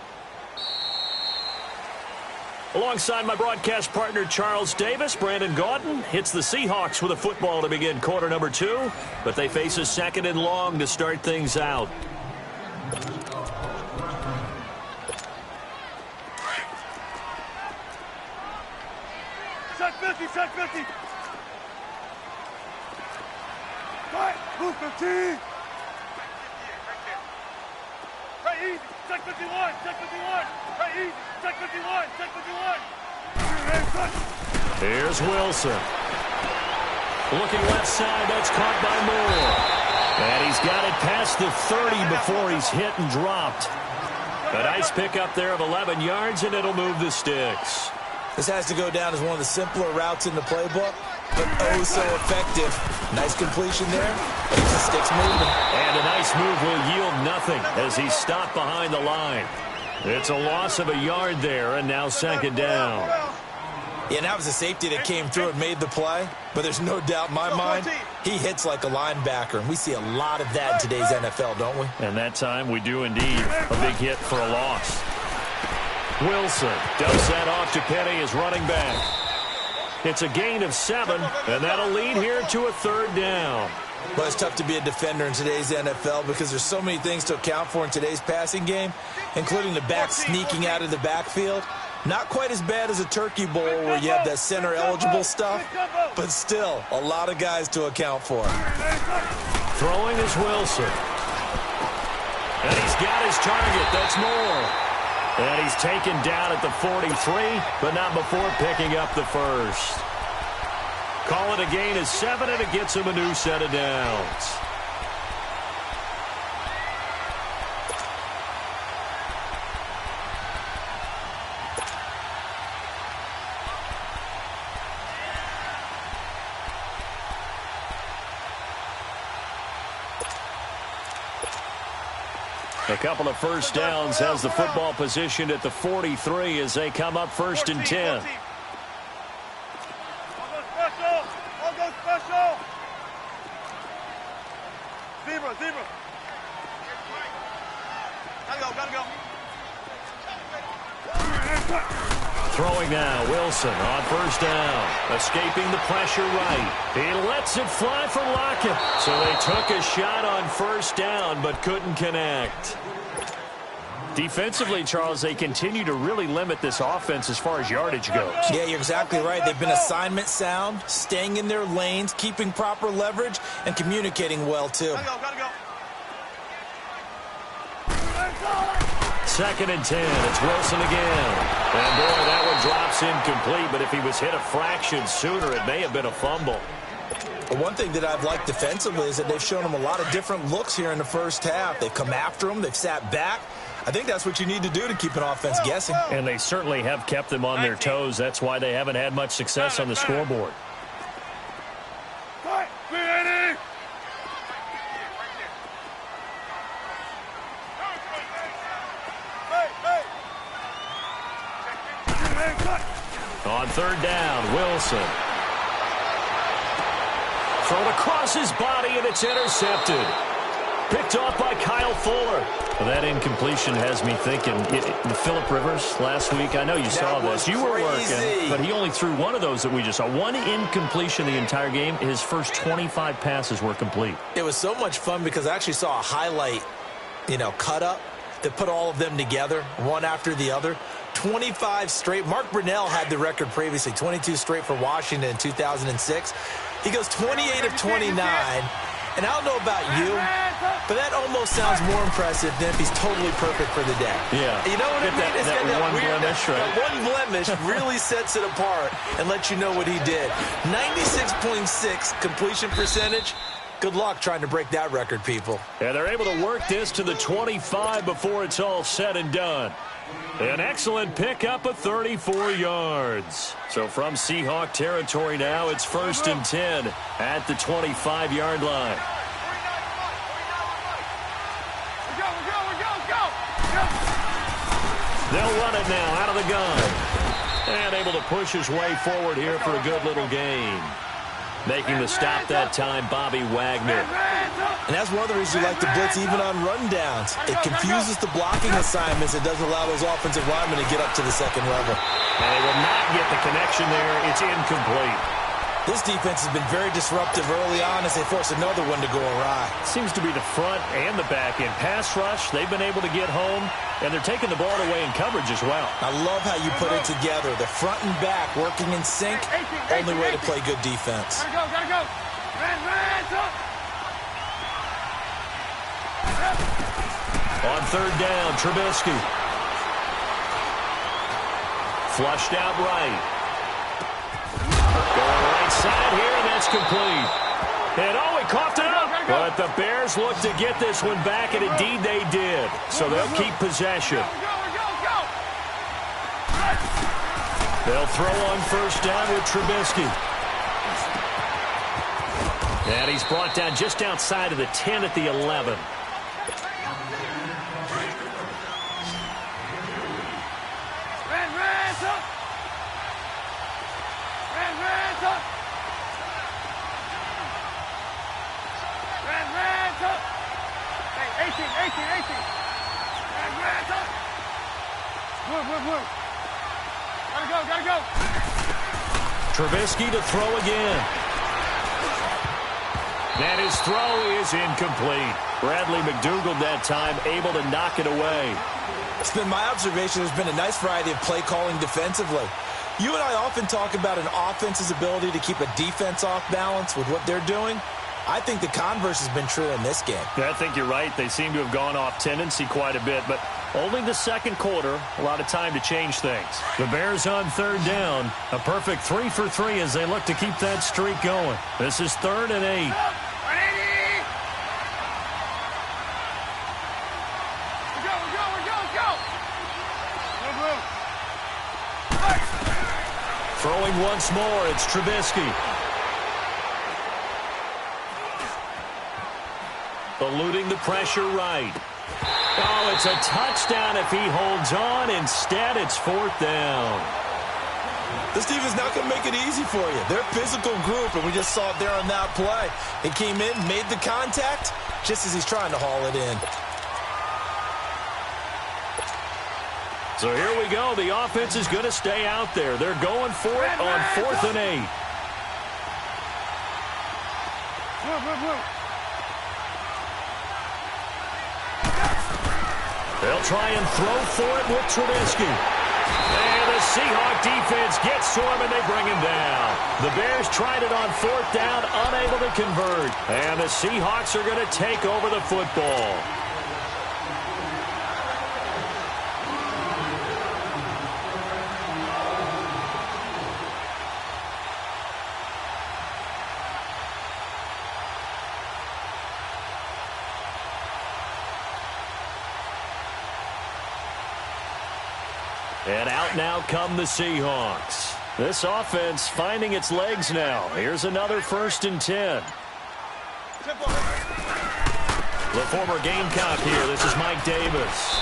Alongside my broadcast partner, Charles Davis, Brandon Gauton hits the Seahawks with a football to begin quarter number 2, but they face a 2nd and long to start things out. Check 50, check 50. Right, move 15. Right, easy. Check 51, check 51. Right, easy. Check 51, check 51. Here's Wilson. Looking left side, that's caught by Moore. And he's got it past the 30 before he's hit and dropped. A nice pickup there of 11 yards, and it'll move the sticks. This has to go down as one of the simpler routes in the playbook, but oh so effective. Nice completion there. Keeps the sticks moving. And a nice move will yield nothing as he's stopped behind the line. It's a loss of a yard there, and now 2nd down. Yeah, and that was a safety that came through and made the play, but there's no doubt in my mind, he hits like a linebacker, and we see a lot of that in today's NFL, don't we? And that time we do indeed. A big hit for a loss. Wilson dumps that off to Penny as running back. It's a gain of 7, and that'll lead here to a 3rd down. Well, it's tough to be a defender in today's NFL because there's so many things to account for in today's passing game, including the back sneaking out of the backfield. Not quite as bad as a turkey bowl where you have that center-eligible stuff, but still a lot of guys to account for. Throwing is Wilson. And he's got his target. That's Moore. And he's taken down at the 43, but not before picking up the first. Call it a gain of 7, and it gets him a new set of downs. A couple of first downs has the football positioned at the 43 as they come up 1st and 10. I'll go special. Zebra. Gotta go. Throwing now, Wilson on 1st down. Escaping the pressure right. He lets it fly for Lockett. So they took a shot on 1st down but couldn't connect. Defensively, Charles, they continue to really limit this offense as far as yardage goes. Yeah, you're exactly right. They've been assignment sound, staying in their lanes, keeping proper leverage, and communicating well, too. Gotta go. 2nd and 10. It's Wilson again. And, boy, that one drops incomplete, but if he was hit a fraction sooner, it may have been a fumble. One thing that I've liked defensively is that they've shown them a lot of different looks here in the first half. They've come after them. They've sat back. I think that's what you need to do to keep an offense guessing. And they certainly have kept them on their toes. That's why they haven't had much success on the scoreboard. On 3rd down, Wilson. Thrown across his body, and it's intercepted. Picked off by Kyle Fuller. Well, that incompletion has me thinking, the Phillip Rivers last week, I know you saw this. You were working, but he only threw one of those that we just saw. One incompletion the entire game. His first 25 passes were complete. It was so much fun because I actually saw a highlight, cut up that put all of them together, one after the other. 25 straight. Mark Brunell had the record previously, 22 straight for Washington in 2006. He goes 28 of 29. And I don't know about you, but that almost sounds more impressive than if he's totally perfect for the day. Yeah. You know what I mean? It's that got one blemish, right? That one blemish really sets it apart and lets you know what he did. 96.6 completion percentage. Good luck trying to break that record, people. And they're able to work this to the 25 before it's all said and done. An excellent pickup of 34 yards. So from Seahawk territory now, it's 1st and 10 at the 25-yard line. They'll run it now out of the gun. And able to push his way forward here for a good little gain. Making the stop that time, Bobby Wagner. And that's one of the reasons you like to blitz even on rundowns. It confuses the blocking assignments. It doesn't allow those offensive linemen to get up to the second level. And they will not get the connection there. It's incomplete. This defense has been very disruptive early on as they force another one to go awry. Seems to be the front and the back end. Pass rush, they've been able to get home, and they're taking the ball away in coverage as well. I love how you put it together. The front and back working in sync, only way to play good defense. Gotta go. On 3rd down, Trubisky. Flushed out right. Going right side here, and that's complete. And he coughed it up. But the Bears look to get this one back, and indeed they did. So they'll keep possession. They'll throw on 1st down with Trubisky. And he's brought down just outside of the 10 at the 11. Gotta go. Trubisky to throw again. And his throw is incomplete. Bradley McDougald that time able to knock it away. It's been my observation there's been a nice variety of play calling defensively. You and I often talk about an offense's ability to keep a defense off balance with what they're doing. I think the converse has been true in this game. Yeah, I think you're right. They seem to have gone off tendency quite a bit, but only the second quarter, a lot of time to change things. The Bears on 3rd down, a perfect 3 for 3 as they look to keep that streak going. This is 3rd and 8. Throwing once more, it's Trubisky. Eluding the pressure right. Oh, it's a touchdown if he holds on. Instead, it's 4th down. This defense not going to make it easy for you. They're a physical group, and we just saw it there on that play. He came in, made the contact, just as he's trying to haul it in. So here we go. The offense is going to stay out there. They're going for it on 4th and 8. They'll try and throw for it with Trubisky. And the Seahawk defense gets to him, and they bring him down. The Bears tried it on 4th down, unable to convert. And the Seahawks are going to take over the football. And out now come the Seahawks. This offense finding its legs now. Here's another 1st and 10. The former Gamecock here. This is Mike Davis.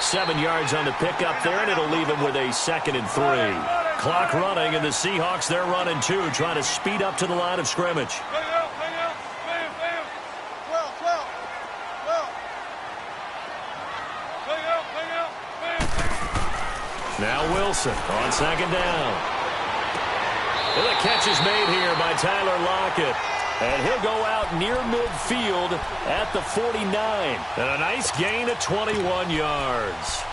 7 yards on the pickup there, and it'll leave him with a 2nd and 3. Clock running, and the Seahawks, they're running too, trying to speed up to the line of scrimmage. Wilson on second down. And the catch is made here by Tyler Lockett. And he'll go out near midfield at the 49. And a nice gain of 21 yards.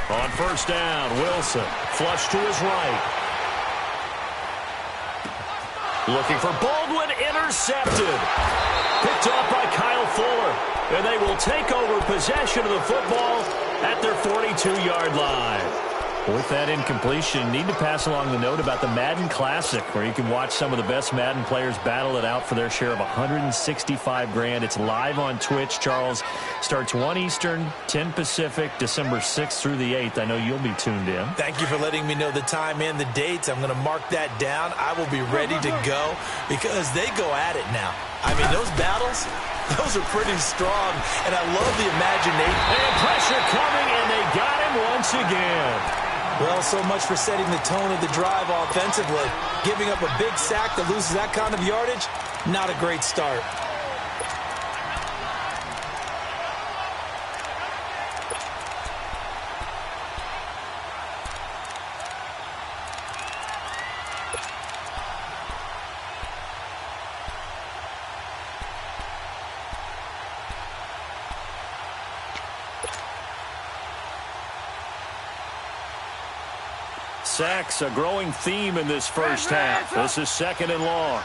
On first down, Wilson flush to his right. Looking for Baldwin, intercepted. Picked off by Kyle Fuller. And they will take over possession of the football at their 42-yard line. With that incompletion, need to pass along the note about the Madden Classic, where you can watch some of the best Madden players battle it out for their share of $165,000. It's live on Twitch, Charles. Starts 1 Eastern, 10 Pacific, December 6th through the 8th. I know you'll be tuned in. Thank you for letting me know the time and the dates. I'm going to mark that down. I will be ready to go because they go at it now. I mean, those battles, those are pretty strong, and I love the imagination. And pressure coming, and they got him once again. Well, so much for setting the tone of the drive offensively. Giving up a big sack that loses that kind of yardage, not a great start. Sacks, a growing theme in this first half. This is second and long.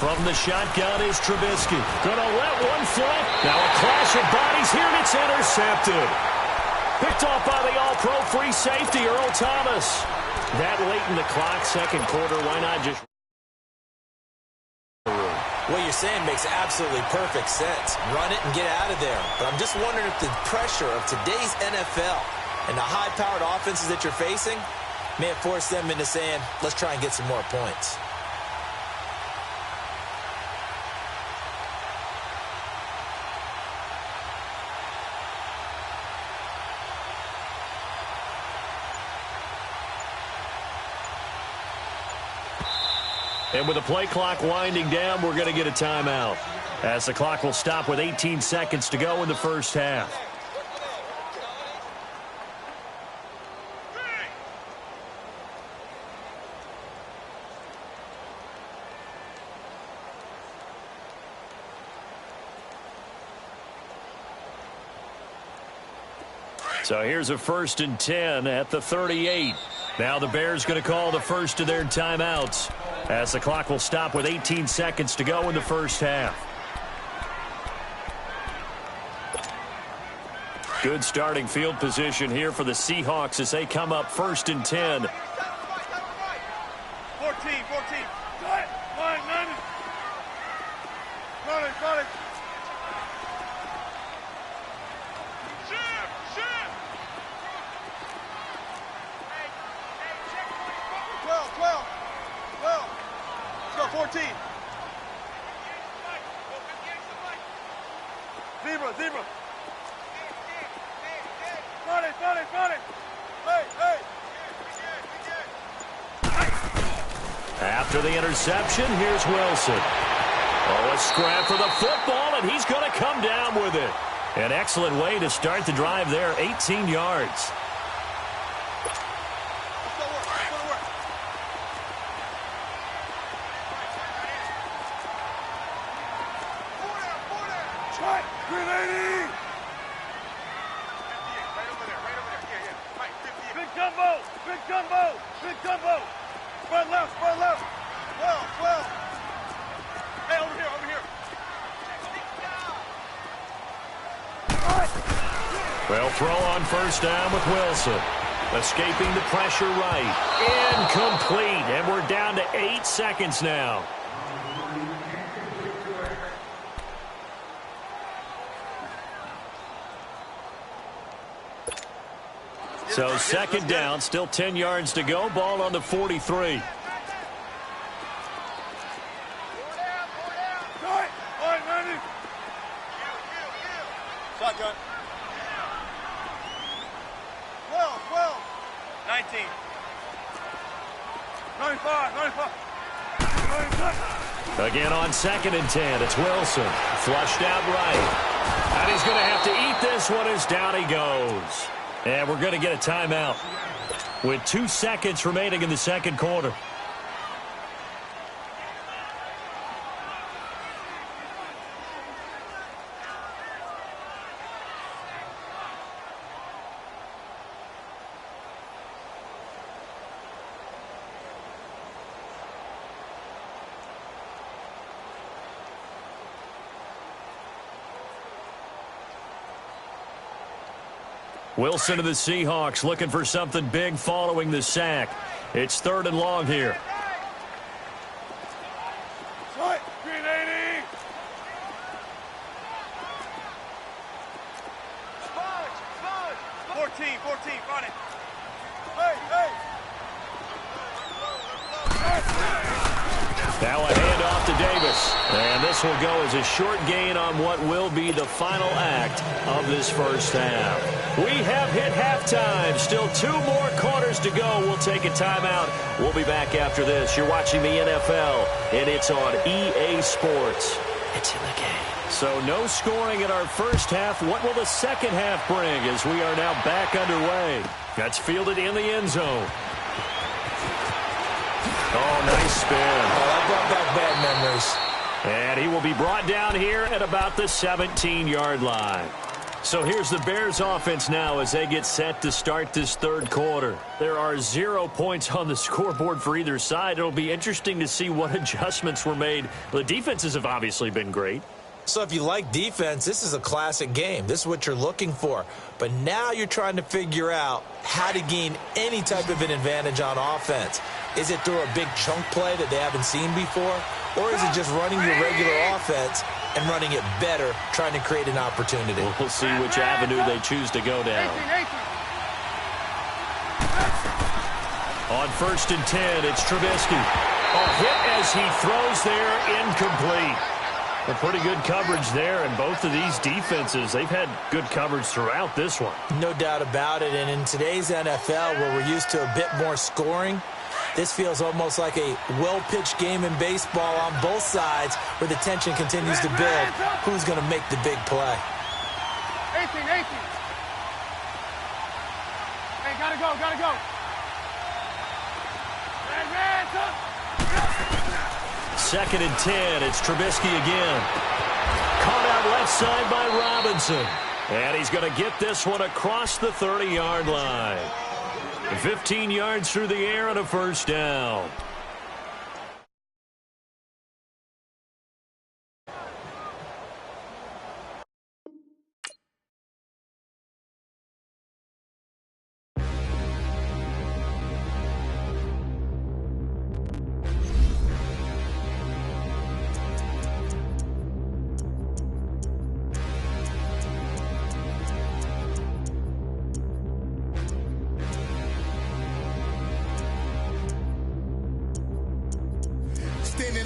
From the shotgun is Trubisky. Gonna let one fly. Now a clash of bodies here, and it's intercepted. Picked off by the all-pro free safety, Earl Thomas. That late in the clock, second quarter, why not just... What you're saying makes absolutely perfect sense. Run it and get out of there. But I'm just wondering if the pressure of today's NFL and the high-powered offenses that you're facing may have forced them into saying, let's try and get some more points. And with the play clock winding down, we're going to get a timeout, as the clock will stop with 18 seconds to go in the first half. So here's a 1st and 10 at the 38. Now the Bears going to call the first of their timeouts, as the clock will stop with 18 seconds to go in the first half. Good starting field position here for the Seahawks as they come up 1st and 10. 14. Got it. 12. Let's go, 14. Zebra. Got it. Hey. After the interception, here's Wilson. Oh, a scrap for the football, and he's going to come down with it. An excellent way to start the drive there, 18 yards. Big gumbo. Spread left. 12. Hey, over here. Well, throw on first down with Wilson. Escaping the pressure right. Incomplete. And we're down to 8 seconds now. So second down, still 10 yards to go. Ball on the 43. shotgun. 12. 19. 95. Again on 2nd and 10. It's Wilson. Flushed out right. And he's going to have to eat this one as down he goes. And we're going to get a timeout with 2 seconds remaining in the second quarter. Wilson of the Seahawks looking for something big following the sack. It's 3rd and long here. Green 80. Sponge. 14, front it. Hey. Now a handoff to Davis. And this will go as a short gain on what will be the final act of this first half. We have hit halftime. Still 2 more quarters to go. We'll take a timeout. We'll be back after this. You're watching the NFL, and it's on EA Sports. It's in the game. So no scoring in our first half. What will the second half bring as we are now back underway? That's fielded in the end zone. Oh, nice spin. Oh, that brought back bad memories. And he will be brought down here at about the 17-yard line. So here's the Bears offense now as they get set to start this third quarter. There are 0 points on the scoreboard for either side. It'll be interesting to see what adjustments were made. The defenses have obviously been great. So if you like defense, this is a classic game. This is what you're looking for. But now you're trying to figure out how to gain any type of an advantage on offense. Is it through a big chunk play that they haven't seen before? Or is it just running your regular offense and running it better, trying to create an opportunity? We'll see which avenue they choose to go down. On 1st and 10, it's Trubisky. A hit as he throws there, incomplete. A pretty good coverage there, and both of these defenses, they've had good coverage throughout this one. No doubt about it, and in today's NFL, where we're used to a bit more scoring, this feels almost like a well-pitched game in baseball on both sides where the tension continues to build. Who's going to make the big play? 18. Hey, gotta go. Red, up. 2nd and 10, it's Trubisky again. Caught out left side by Robinson. And he's going to get this one across the 30-yard line. 15 yards through the air and a first down.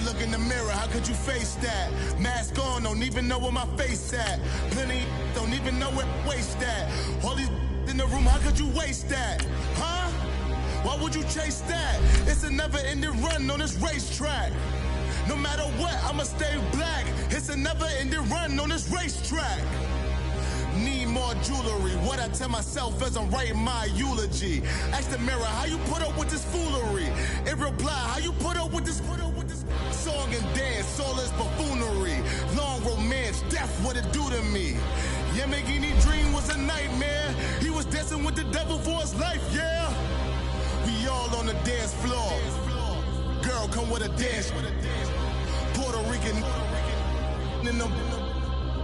Look in the mirror, how could you face that? Mask on, don't even know where my face at. Plenty don't even know where waste at. All these in the room, how could you waste that? Huh? Why would you chase that? It's a never-ending run on this racetrack. No matter what, I'ma stay black. It's a never-ending run on this racetrack. Need more jewelry. What I tell myself as I'm writing my eulogy. Ask the mirror, how you put up with this foolery? In reply, how you put up with this song and dance, all this buffoonery. Long romance, death, what it do to me? Yamagini dream was a nightmare. He was dancing with the devil for his life, yeah. We all on the dance floor. Girl, come with a dance. Puerto Rican in the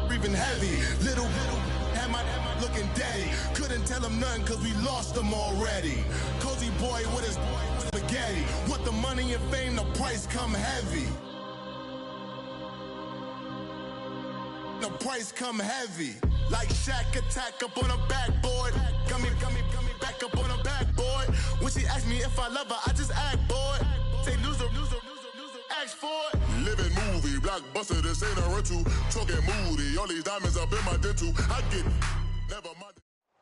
breathing heavy. Little had my looking daddy. Couldn't tell him nothing cause we lost him already. Cozy boy with his spaghetti. Want the money and fame, the price come heavy. The price come heavy. Like Shaq attack up on a backboard. Got me back up on a backboard. When she asked me if I love her, I just act bored. Say loser, asked for it. Living movie, blockbuster, this ain't a rental. Talking moody, all these diamonds up in my dental. I get never mind.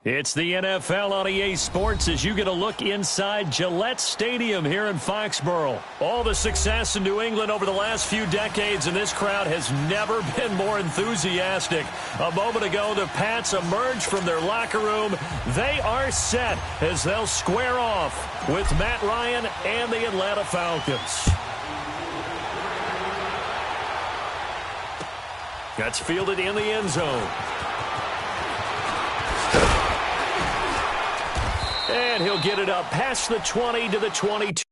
It's the NFL on EA Sports as you get a look inside Gillette Stadium here in Foxborough. All the success in New England over the last few decades, and this crowd has never been more enthusiastic. A moment ago, the Pats emerged from their locker room. They are set as they'll square off with Matt Ryan and the Atlanta Falcons. That's fielded in the end zone. And he'll get it up past the 20 to the 22.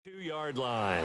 Two-yard line.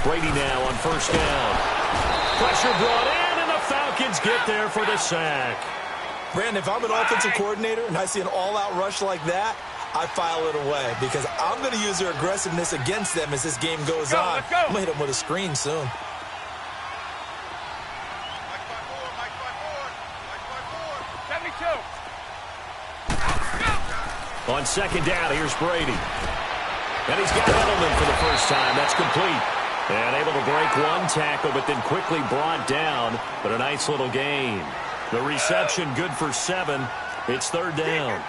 Brady now on first down. Pressure brought in, and the Falcons get there for the sack. Brandon, if I'm an offensive coordinator and I see an all-out rush like that, I file it away because I'm going to use their aggressiveness against them as this game goes on. I'm going to hit them with a screen soon. On second down, here's Brady. And he's got Edelman for the first time. That's complete. And able to break one tackle, but then quickly brought down. But a nice little gain. The reception good for 7. It's third down.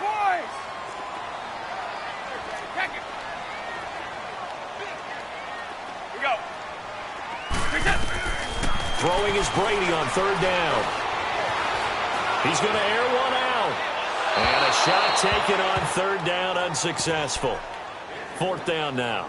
Throwing is Brady on third down. He's going to air one out. And a shot taken on third down, unsuccessful. Fourth down now.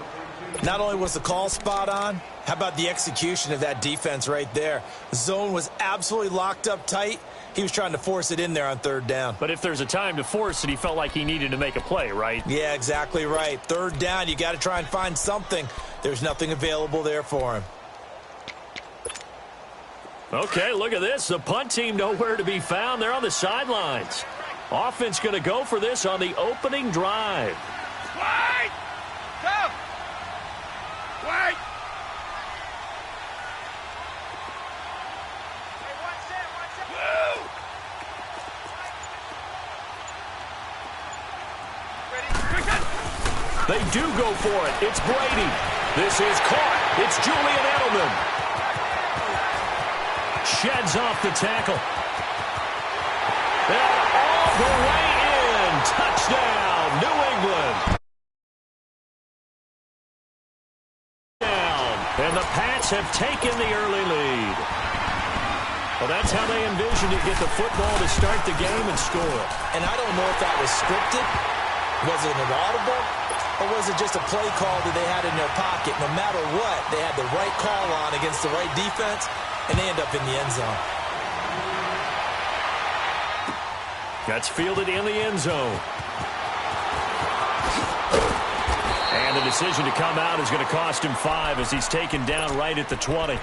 Not only was the call spot on, how about the execution of that defense right there? The zone was absolutely locked up tight. He was trying to force it in there on third down. But if there's a time to force it, he felt like he needed to make a play, right? Yeah, exactly right. Third down, you got to try and find something. There's nothing available there for him. Okay, look at this. The punt team nowhere to be found. They're on the sidelines. Offense going to go for this on the opening drive. Wait! Go! Wait! Hey, watch that, watch that. Woo! Ready? They do go for it. It's Brady. This is caught. It's Julian Edelman. Sheds off the tackle. And all the way in. Touchdown, New England. And the Pats have taken the early lead. Well, that's how they envisioned it, get the football to start the game and score. And I don't know if that was scripted. Was it an audible? Or was it just a play call that they had in their pocket? No matter what, they had the right call on against the right defense, and they end up in the end zone. That's fielded in the end zone. And the decision to come out is going to cost him 5 as he's taken down right at the 20.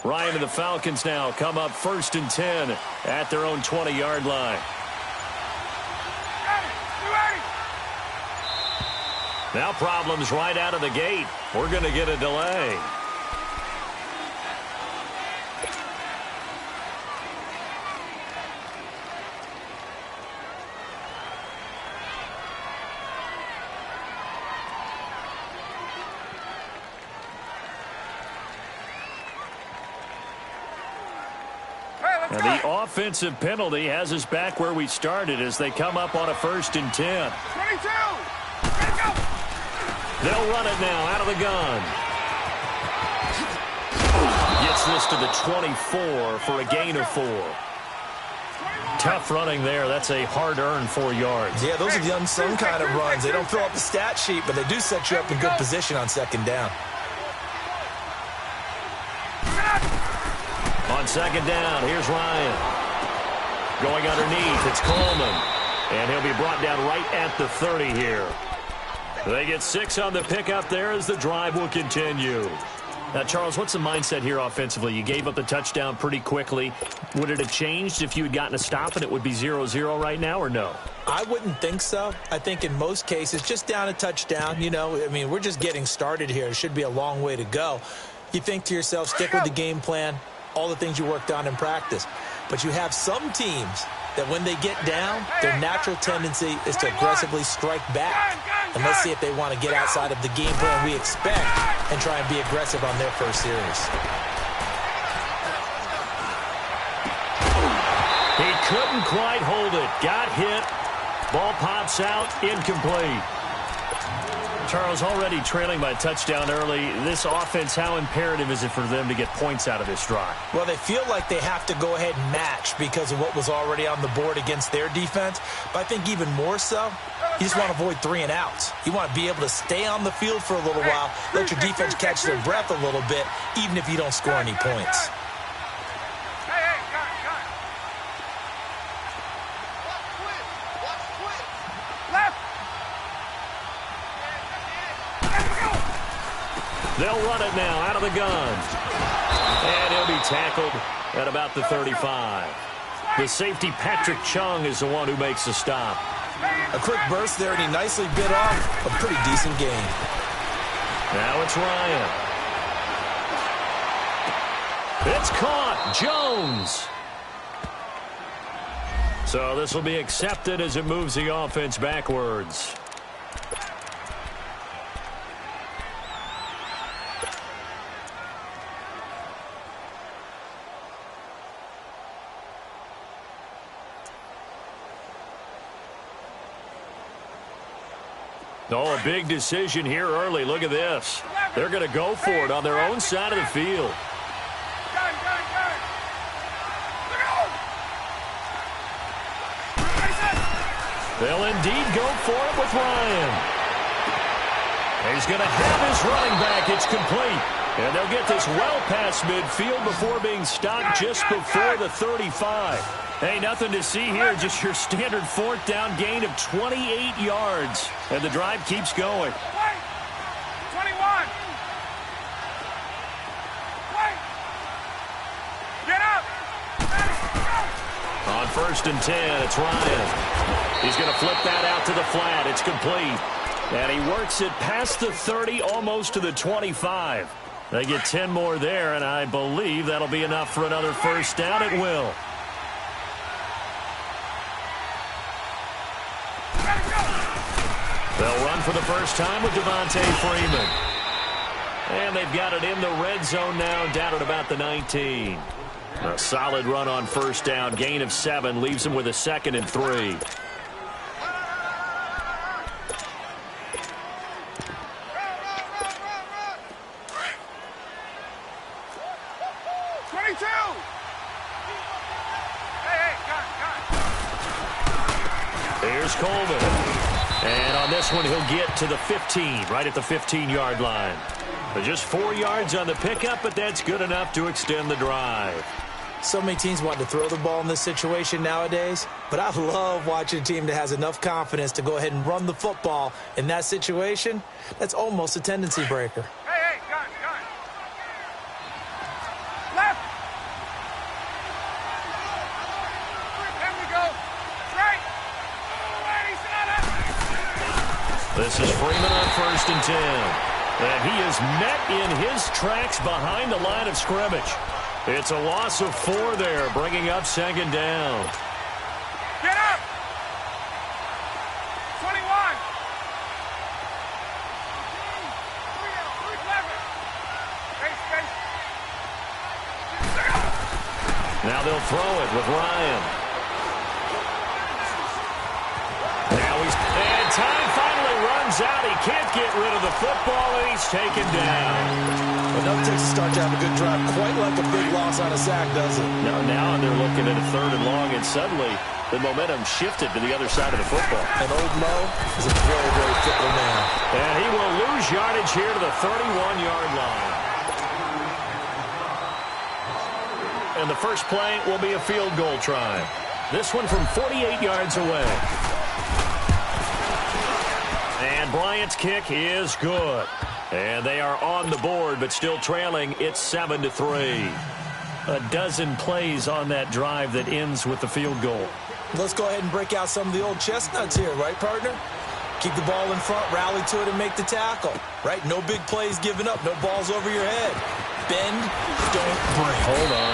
Ryan and the Falcons now come up 1st and 10 at their own 20-yard line. Now problems right out of the gate. We're going to get a delay. And the offensive penalty has us back where we started as they come up on a 1st and 10. 22! They'll run it now out of the gun. Gets this to the 24 for a gain of 4. Tough running there. That's a hard-earned 4 yards. Yeah, those are the unsung kind of runs. They don't fill up the stat sheet, but they do set you up in good position on 2nd down. On 2nd down, here's Ryan. Going underneath, it's Coleman. And he'll be brought down right at the 30 here. They get 6 on the pickup there as the drive will continue. Now, Charles, what's the mindset here offensively? You gave up the touchdown pretty quickly. Would it have changed if you had gotten a stop and it would be 0-0 right now, or no? I wouldn't think so. I think in most cases, just down a touchdown, you know, I mean, we're just getting started here. It should be a long way to go. You think to yourself, stick with the game plan, all the things you worked on in practice. But you have some teams that when they get down, their natural tendency is to aggressively strike back. And let's see if they want to get outside of the game plan we expect and try and be aggressive on their first series. He couldn't quite hold it. Got hit. Ball pops out. Incomplete. Charles, already trailing by a touchdown early. This offense, how imperative is it for them to get points out of this drive? Well, they feel like they have to go ahead and match because of what was already on the board against their defense. But I think even more so, you just want to avoid 3 and outs. You want to be able to stay on the field for a little while, let your defense catch their breath a little bit, even if you don't score any points. They'll run it now out of the gun. And he'll be tackled at about the 35. The safety, Patrick Chung, is the one who makes the stop. A quick burst there, and he nicely bit off a pretty decent gain. Now it's Ryan. It's caught. Jones. So this will be accepted as it moves the offense backwards. Oh, a big decision here early. Look at this. They're going to go for it on their own side of the field. They'll indeed go for it with Ryan. He's going to have his running back. It's complete. And they'll get this well past midfield before being stopped just before the 35. Hey, nothing to see here, just your standard 4th down gain of 28 yards. And the drive keeps going. 21. Get up. On 1st and 10, it's Ryan. He's going to flip that out to the flat. It's complete. And he works it past the 30, almost to the 25. They get 10 more there, and I believe that'll be enough for another 1st down. It will. They'll run for the first time with Devontae Freeman. And they've got it in the red zone now, down at about the 19. A solid run on 1st down. Gain of 7 leaves them with a 2nd and 3. Here's Coleman. And on this one, he'll get to the 15, right at the 15-yard line. But just 4 yards on the pickup, but that's good enough to extend the drive. So many teams want to throw the ball in this situation nowadays, but I love watching a team that has enough confidence to go ahead and run the football in that situation. That's almost a tendency breaker. Hey, gun. Left. This is Freeman on 1st and 10. And he is met in his tracks behind the line of scrimmage. It's a loss of 4 there, bringing up 2nd down. Get up! 21! Now they'll throw it with Ryan. And time finally runs out. He can't get rid of the football, and he's taken down. Well, no takes to start to have a good drive, quite like a big loss on a sack, does it? Now they're looking at a 3rd and long, and suddenly the momentum shifted to the other side of the football. And old Mo is a very, very fickle man. And he will lose yardage here to the 31-yard line. And the first play will be a field goal try. This one from 48 yards away. And Bryant's kick is good. And they are on the board, but still trailing. It's 7-3. A dozen plays on that drive that ends with the field goal. Let's go ahead and break out some of the old chestnuts here, right, partner? Keep the ball in front, rally to it, and make the tackle, right? No big plays given up, no balls over your head. Bend, don't break. Hold on.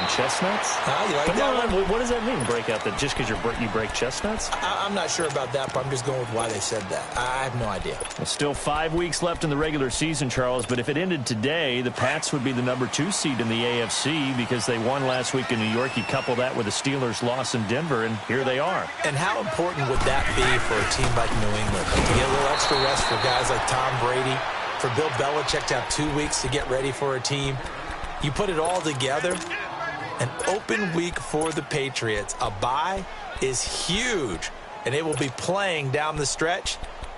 Chestnuts? You like that one? What does that mean, break out? That just because you break chestnuts? I'm not sure about that, but I'm just going with why they said that. I have no idea. Well, still 5 weeks left in the regular season, Charles, but if it ended today, the Pats would be the number 2 seed in the AFC because they won last week in New York. You couple that with the Steelers' loss in Denver, and here they are. And how important would that be for a team like New England? To get a little extra rest for guys like Tom Brady, for Bill Belichick to have 2 weeks to get ready for a team. You put it all together, an open week for the Patriots. A bye is huge, and they will be playing down the stretch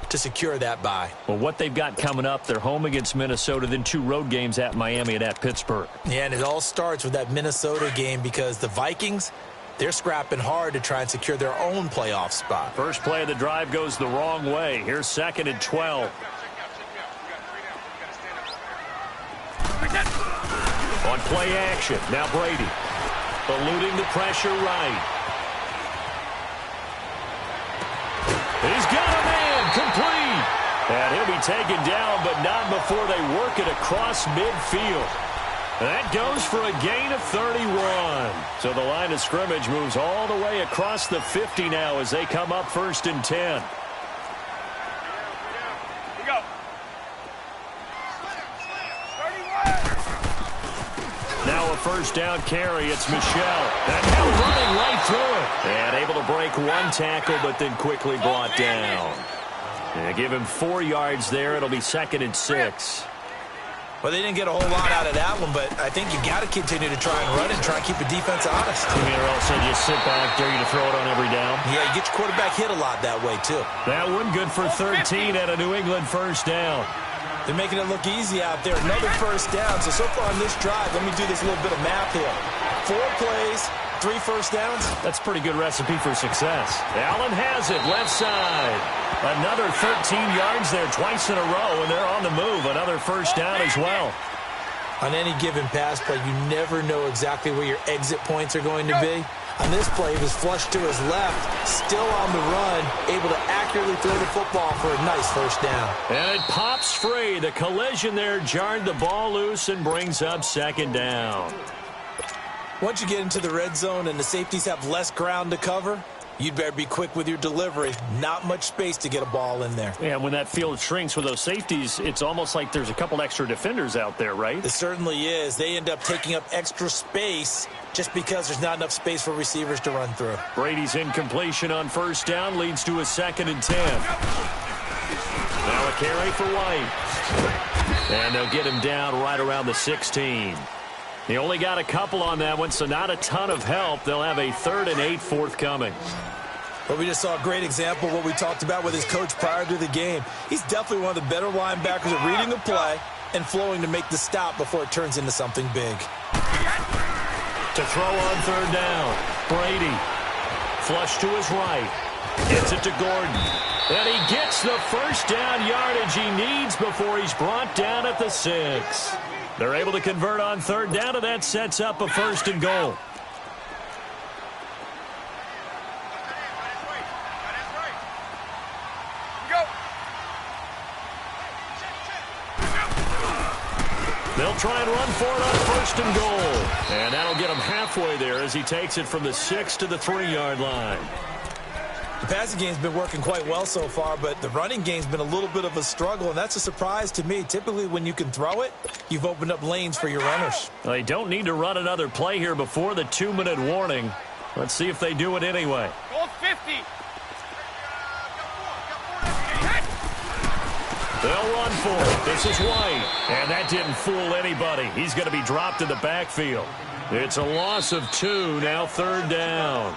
to secure that bye. Well, what they've got coming up, they're home against Minnesota, then 2 road games at Miami and at Pittsburgh. Yeah, and it all starts with that Minnesota game because the Vikings, they're scrapping hard to try and secure their own playoff spot. First play of the drive goes the wrong way. Here's 2nd and 12. On play action, now Brady. Eluding the pressure right. He's got a man, complete. And he'll be taken down, but not before they work it across midfield. That goes for a gain of 31. So the line of scrimmage moves all the way across the 50 now as they come up 1st and 10. Now a 1st down carry. It's Michel. And now running right through it. And able to break 1 tackle, but then quickly brought down. And give him 4 yards there. It'll be 2nd and 6. Well, they didn't get a whole lot out of that one, but I think you got to continue to try and run it and try and keep the defense honest. You mean, or else they just sit back, dare you to throw it on every down? Yeah, you get your quarterback hit a lot that way, too. That one good for 13 at a New England 1st down. They're making it look easy out there. Another 1st down. So far on this drive, let me do this little bit of math here. 4 plays, 3 1st downs. That's a pretty good recipe for success. Allen has it, left side. Another 13 yards there twice in a row, and they're on the move. Another 1st down as well. On any given pass play, you never know exactly where your exit points are going to be. On this play, he was flushed to his left, still on the run, able to accurately throw the football for a nice 1st down. And it pops free. The collision there jarred the ball loose and brings up 2nd down. Once you get into the red zone and the safeties have less ground to cover, you'd better be quick with your delivery. Not much space to get a ball in there. Yeah, when that field shrinks with those safeties, it's almost like there's a couple extra defenders out there, right? It certainly is. They end up taking up extra space just because there's not enough space for receivers to run through. Brady's incompletion on 1st down leads to a 2nd and 10. Now a carry for White. And they'll get him down right around the 16. He only got a couple on that one, so not a ton of help. They'll have a 3rd and 8 forthcoming. But we just saw a great example of what we talked about with his coach prior to the game. He's definitely one of the better linebackers at reading the play and flowing to make the stop before it turns into something big. To throw on 3rd down, Brady. Flush to his right. Gets it to Gordon. And he gets the 1st down yardage he needs before he's brought down at the 6. They're able to convert on 3rd down, and that sets up a 1st and goal. They'll try and run for it on first and goal. And that'll get him halfway there as he takes it from the 6 to the 3-yard line. The passing game's been working quite well so far, but the running game's been a little bit of a struggle, and that's a surprise to me. Typically, when you can throw it, you've opened up lanes for your runners. Well, they don't need to run another play here before the 2-minute warning. Let's see if they do it anyway. Goal 50. They'll run for it. This is White. And that didn't fool anybody. He's going to be dropped in the backfield. It's a loss of 2, now 3rd down.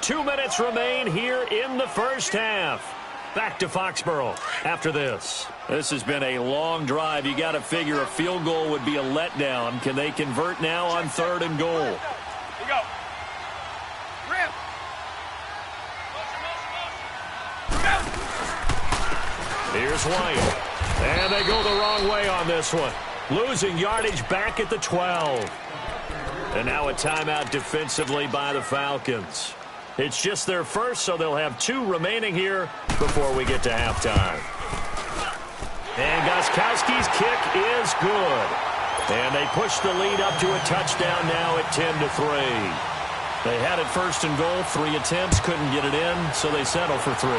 Two minutes remain here in the first half. Back to Foxborough after this. This has been a long drive. You got to figure a field goal would be a letdown. Can they convert now on 3rd and goal? Here you go. Rip. Here's White. And they go the wrong way on this one. Losing yardage back at the 12. And now a timeout defensively by the Falcons. It's just their first, so they'll have 2 remaining here before we get to halftime. And Gostkowski's kick is good. And they push the lead up to a touchdown now at 10-3. They had it first and goal, 3 attempts, couldn't get it in, so they settle for 3.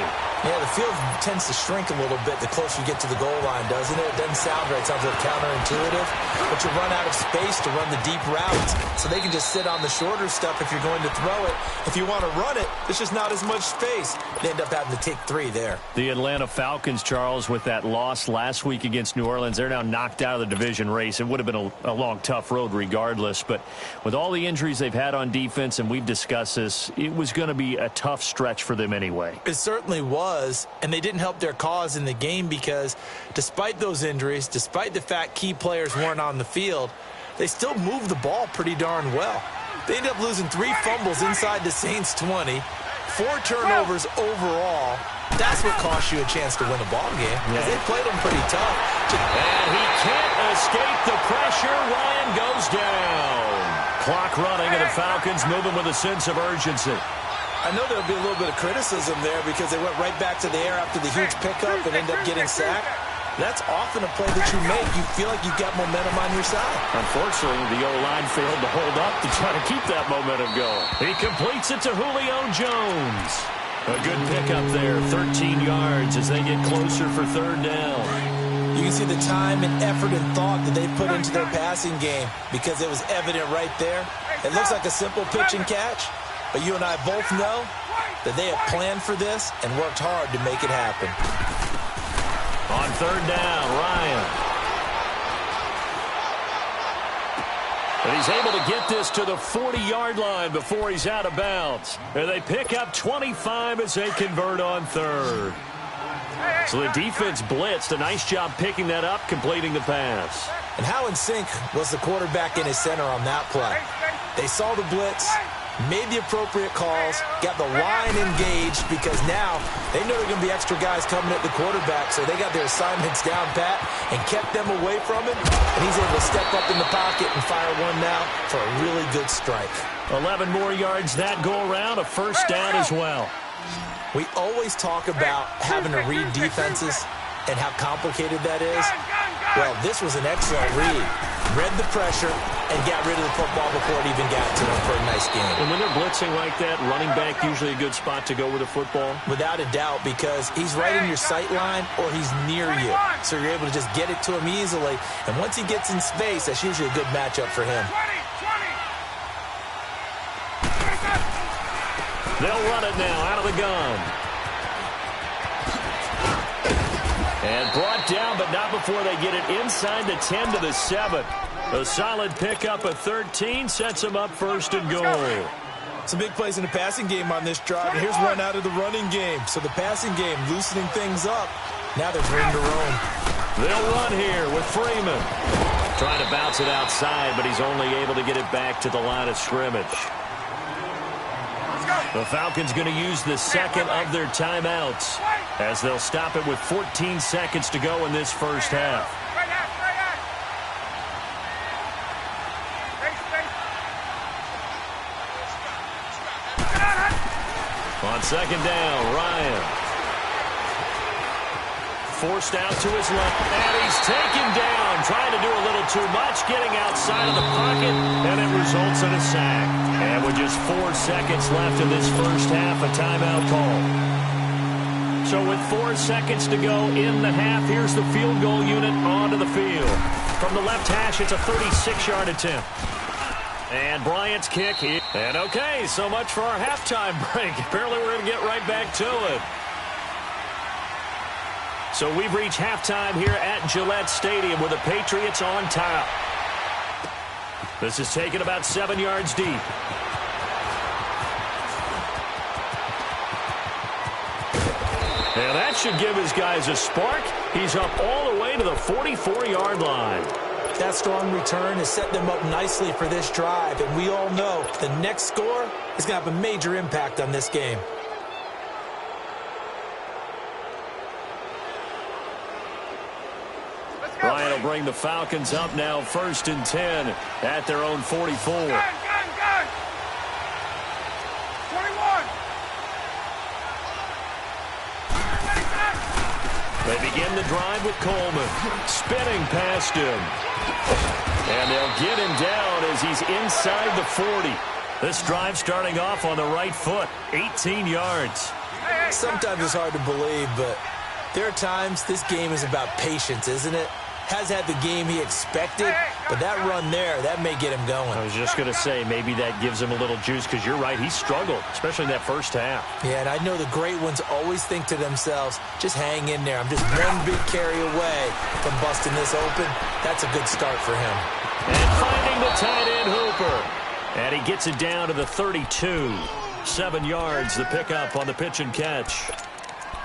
Yeah, the field tends to shrink a little bit the closer you get to the goal line, doesn't it? It doesn't sound right. It sounds a little counterintuitive. But you run out of space to run the deep routes, so they can just sit on the shorter stuff if you're going to throw it. If you want to run it, there's just not as much space. They end up having to take 3 there. The Atlanta Falcons, Charles, with that loss last week against New Orleans, they're now knocked out of the division race. It would have been a long, tough road regardless. But with all the injuries they've had on defense, and we've discussed this, it was going to be a tough stretch for them anyway. It certainly was, and they didn't help their cause in the game because despite those injuries, despite the fact key players weren't on the field, they still moved the ball pretty darn well. They ended up losing 3 fumbles inside the Saints' 20, 4 turnovers overall. That's what cost you a chance to win a ball game, because they played them pretty tough. And he can't escape the pressure. Ryan goes down. Clock running, and the Falcons moving with a sense of urgency. I know there'll be a little bit of criticism there because they went right back to the air after the huge pickup and ended up getting sacked. That's often a play that you make. You feel like you've got momentum on your side. Unfortunately, the O-line failed to hold up to try to keep that momentum going. He completes it to Julio Jones. A good pickup there, 13 yards as they get closer for 3rd down. You can see the time and effort and thought that they put into their passing game because it was evident right there. It looks like a simple pitch and catch, but you and I both know that they have planned for this and worked hard to make it happen. On 3rd down, Ryan. And he's able to get this to the 40-yard line before he's out of bounds. And they pick up 25 as they convert on 3rd. So the defense blitzed. A nice job picking that up, completing the pass. And how in sync was the quarterback and his center on that play? They saw the blitz, made the appropriate calls, got the line engaged because now they know there are going to be extra guys coming at the quarterback, so they got their assignments down pat and kept them away from him, and he's able to step up in the pocket and fire one now for a really good strike. 11 more yards that go around, a first down as well. We always talk about having to read defenses and how complicated that is. Well, this was an excellent read. Read the pressure and got rid of the football before it even got to him for a nice game. And when they're blitzing like that, running back usually a good spot to go with the football? Without a doubt, because he's right in your sight line or he's near you. So you're able to just get it to him easily. And once he gets in space, that's usually a good matchup for him. They'll run it now out of the gun. And brought down, but not before they get it inside the 10 to the 7. A solid pickup of 13 sets them up 1st and goal. Some big plays in the passing game on this drive. And here's one out of the running game. So the passing game loosening things up. Now there's room to roam. They'll run here with Freeman. Trying to bounce it outside, but he's only able to get it back to the line of scrimmage. The Falcons going to use the second of their timeouts as they'll stop it with 14 seconds to go in this first half. On 2nd down, Ryan. forced out to his left. And he's taken down, trying to do a little too much, getting outside of the pocket, and it results in a sack. And with just 4 seconds left in this first half, a timeout call. So with 4 seconds to go in the half, here's the field goal unit onto the field. From the left hash, it's a 36-yard attempt. And Bryant's kick. And okay, so much for our halftime break. Apparently we're going to get right back to it. So we've reached halftime here at Gillette Stadium with the Patriots on top. This is taken about 7 yards deep. And that should give his guys a spark. He's up all the way to the 44-yard line. That strong return has set them up nicely for this drive, and we all know the next score is going to have a major impact on this game. Bryant will bring the Falcons up now 1st and 10 at their own 44. Gun! 21! They begin the drive with Coleman, spinning past him. And they'll get him down as he's inside the 40. This drive starting off on the right foot, 18 yards. Sometimes it's hard to believe, but there are times this game is about patience, isn't it? Has had the game he expected, but that run there, that may get him going. I was just going to say, maybe that gives him a little juice, because you're right, he struggled, especially in that first half. Yeah, and I know the great ones always think to themselves, just hang in there. I'm just one big carry away from busting this open. That's a good start for him. And finding the tight end Hooper. And he gets it down to the 32. 7 yards, the pickup on the pitch and catch.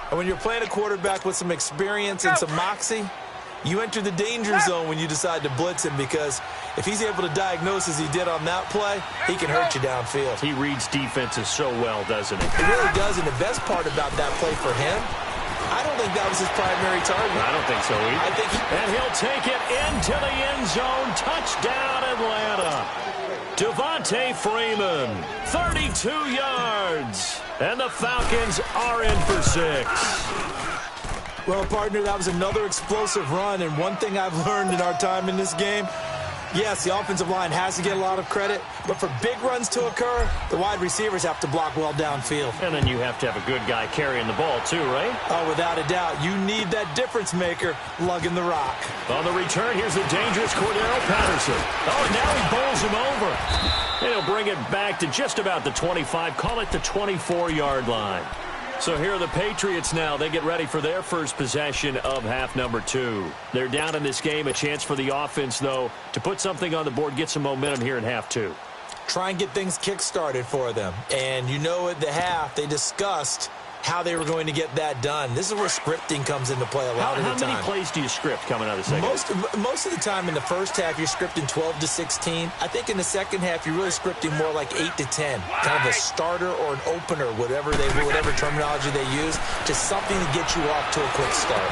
And when you're playing a quarterback with some experience and some moxie, you enter the danger zone when you decide to blitz him, because if he's able to diagnose as he did on that play, he can hurt you downfield. He reads defenses so well, doesn't he? It really does, and the best part about that play for him, I don't think that was his primary target. I don't think so either. I think and he'll take it into the end zone. Touchdown, Atlanta. Devontae Freeman, 32 yards. And the Falcons are in for 6. Well, partner, that was another explosive run, and one thing I've learned in our time in this game, yes, the offensive line has to get a lot of credit, but for big runs to occur, the wide receivers have to block well downfield. And then you have to have a good guy carrying the ball too, right? Oh, without a doubt. You need that difference maker lugging the rock. On the return, here's the dangerous Cordero Patterson. Oh, now he bowls him over. And he'll bring it back to just about the 25, call it the 24-yard line. So here are the Patriots now. They get ready for their first possession of half number 2. They're down in this game. A chance for the offense, though, to put something on the board, get some momentum here in half 2. Try and get things kick-started for them. And you know at the half, they discussed how they were going to get that done. This is where scripting comes into play a lot of the time. How many plays do you script coming out of the second half? Most of the time in the first half, you're scripting 12 to 16. I think in the second half, you're really scripting more like 8 to 10. Kind of a starter or an opener, whatever terminology they use, just something to get you off to a quick start.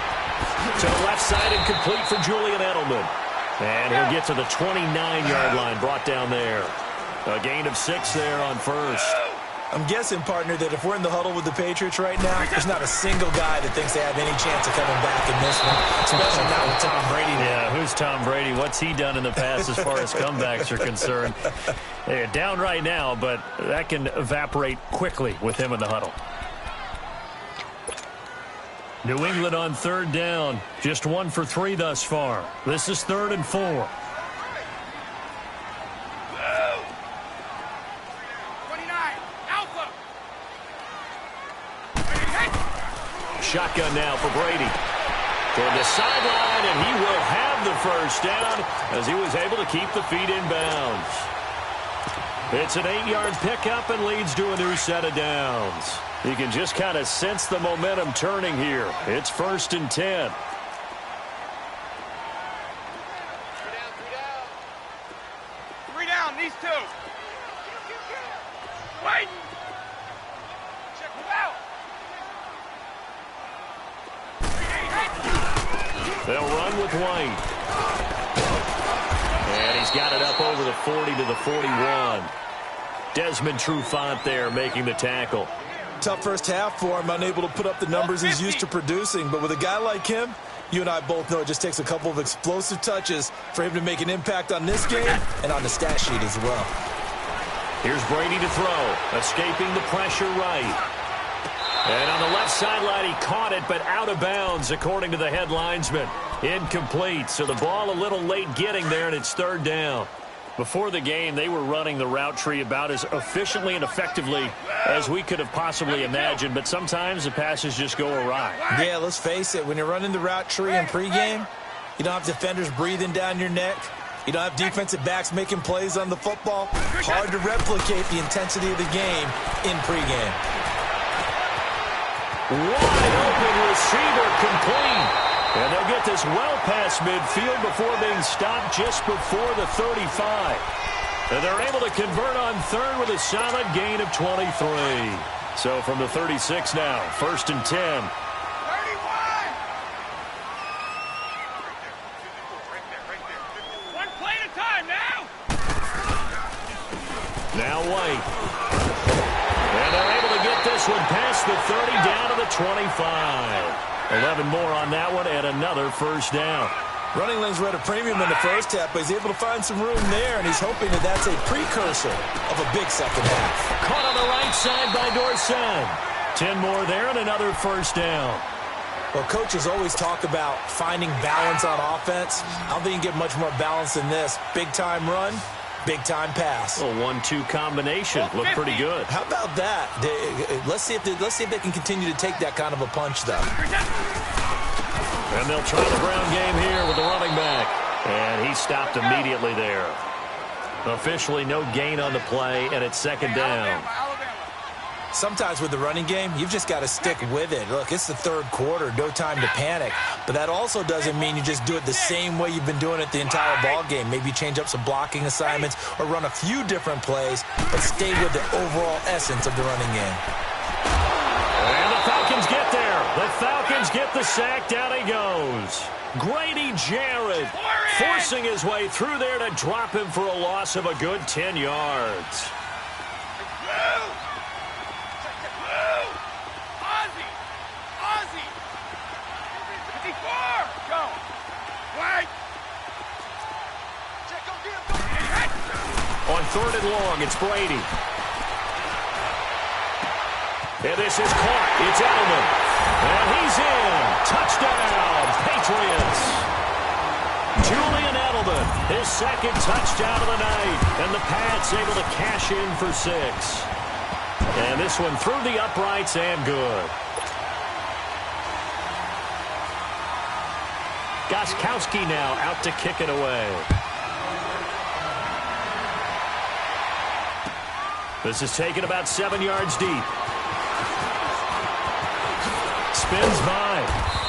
To the left side and complete for Julian Edelman. And he'll get to the 29-yard line, brought down there. A gain of 6 there on first. I'm guessing, partner, that if we're in the huddle with the Patriots right now, there's not a single guy that thinks they have any chance of coming back in this one, especially not with Tom Brady. Yeah, who's Tom Brady? What's he done in the past as far as comebacks are concerned? They're down right now, but that can evaporate quickly with him in the huddle. New England on 3rd down. Just 1 for 3 thus far. This is 3rd and 4. Shotgun now for Brady. Toward the sideline, and he will have the first down as he was able to keep the feet in bounds. It's an 8-yard pickup and leads to a new set of downs. You can just kind of sense the momentum turning here. It's 1st and 10. Three down, these 2. Wait! Check him out! They'll run with White. And he's got it up over the 40 to the 41. Desmond Trufant there making the tackle. tough first half for him, unable to put up the numbers he's used to producing. But with a guy like him, you and I both know it just takes a couple of explosive touches for him to make an impact on this game and on the stat sheet as well. Here's Brady to throw, escaping the pressure right. And on the left sideline, he caught it, but out of bounds, according to the head linesman. Incomplete, so the ball a little late getting there, and it's third down. Before the game, they were running the route tree about as efficiently and effectively as we could have possibly imagined, but sometimes the passes just go awry. Yeah, let's face it, when you're running the route tree in pregame, you don't have defenders breathing down your neck. You don't have defensive backs making plays on the football. Hard to replicate the intensity of the game in pregame. Wide open receiver complete. And they'll get this well past midfield before being stopped just before the 35. And they're able to convert on third with a solid gain of 23. So from the 36 now, 1st and 10. Now White. And they're able to get this one past the 30 down to the 25. 11 more on that one and another first down. Running lanes were at a premium in the first half, but he's able to find some room there, and he's hoping that that's a precursor of a big second half. Caught on the right side by Dorsett. 10 more there and another first down. Well, coaches always talk about finding balance on offense. I don't think you can get much more balance than this. Big-time run. Big-time pass. A 1-2 combination. Looked pretty good. How about that? Let's see if they can continue to take that kind of a punch, though. And they'll try the ground game here with the running back. And he stopped immediately there. Officially no gain on the play, and it's second down. Sometimes with the running game, you've just got to stick with it. Look, it's the third quarter, no time to panic. But that also doesn't mean you just do it the same way you've been doing it the entire ball game. Maybe change up some blocking assignments or run a few different plays, but stay with the overall essence of the running game. And the Falcons get there. The Falcons get the sack. Down he goes. Grady Jarrett forcing his way through there to drop him for a loss of a good 10 yards. On third and long, it's Brady. And this is caught. It's Edelman. And he's in. Touchdown, Patriots. Julian Edelman, his second touchdown of the night. And the Pats able to cash in for 6. And this one through the uprights and good. Gostkowski now out to kick it away. This is taken about 7 yards deep. Spins by.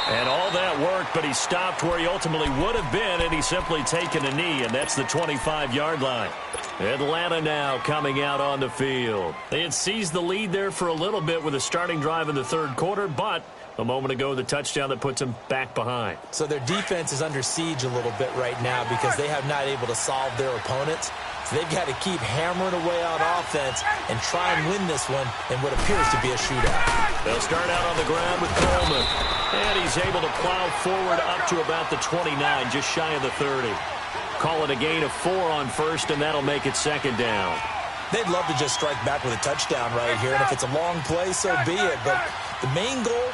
And all that worked, but he stopped where he ultimately would have been, and he's simply taken a knee, and that's the 25-yard line. Atlanta now coming out on the field. They had seized the lead there for a little bit with a starting drive in the third quarter, but a moment ago, the touchdown that puts them back behind. So their defense is under siege a little bit right now because they have not able to solve their opponents. So they've got to keep hammering away on offense and try and win this one in what appears to be a shootout. They'll start out on the ground with Coleman. And he's able to plow forward up to about the 29, just shy of the 30. Call it a gain of 4 on first, and that'll make it second down. They'd love to just strike back with a touchdown right here, and if it's a long play, so be it. But the main goal,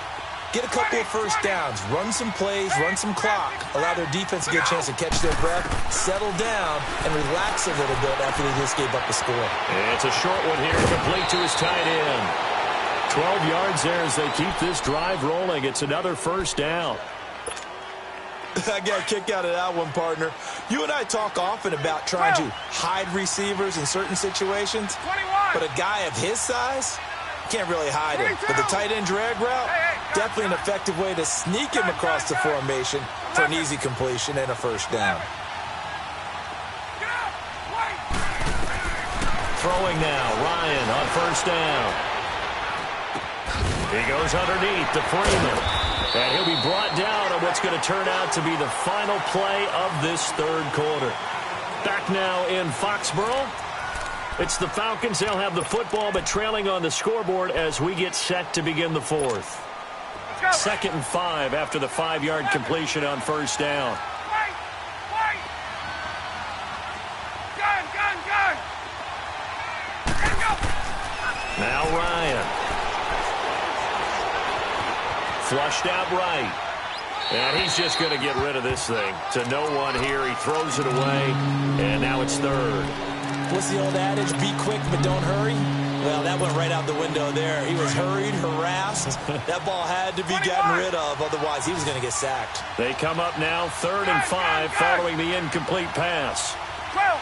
get a couple of first downs, run some plays, run some clock, allow their defense to get a chance to catch their breath, settle down, and relax a little bit after they just gave up the score. It's a short one here, complete to his tight end. 12 yards there as they keep this drive rolling. It's another first down. I got a kick out of that one, partner. You and I talk often about trying to hide receivers in certain situations, but a guy of his size can't really hide him. But the tight end drag route, definitely an effective way to sneak him across the formation for an easy completion and a first down. Throwing now, Ryan on first down. He goes underneath to Freeman. And he'll be brought down on what's going to turn out to be the final play of this third quarter. Back now in Foxborough. It's the Falcons. They'll have the football, but trailing on the scoreboard as we get set to begin the fourth. 2nd and 5 after the 5-yard completion on first down. Now Ryan. Flushed out right. And he's just going to get rid of this thing. To no one here. He throws it away. And now it's 3rd. What's the old adage? Be quick, but don't hurry. Well, that went right out the window there. He was hurried, harassed. That ball had to be gotten rid of. Otherwise, he was going to get sacked. They come up now 3rd and 5 following the incomplete pass. 12.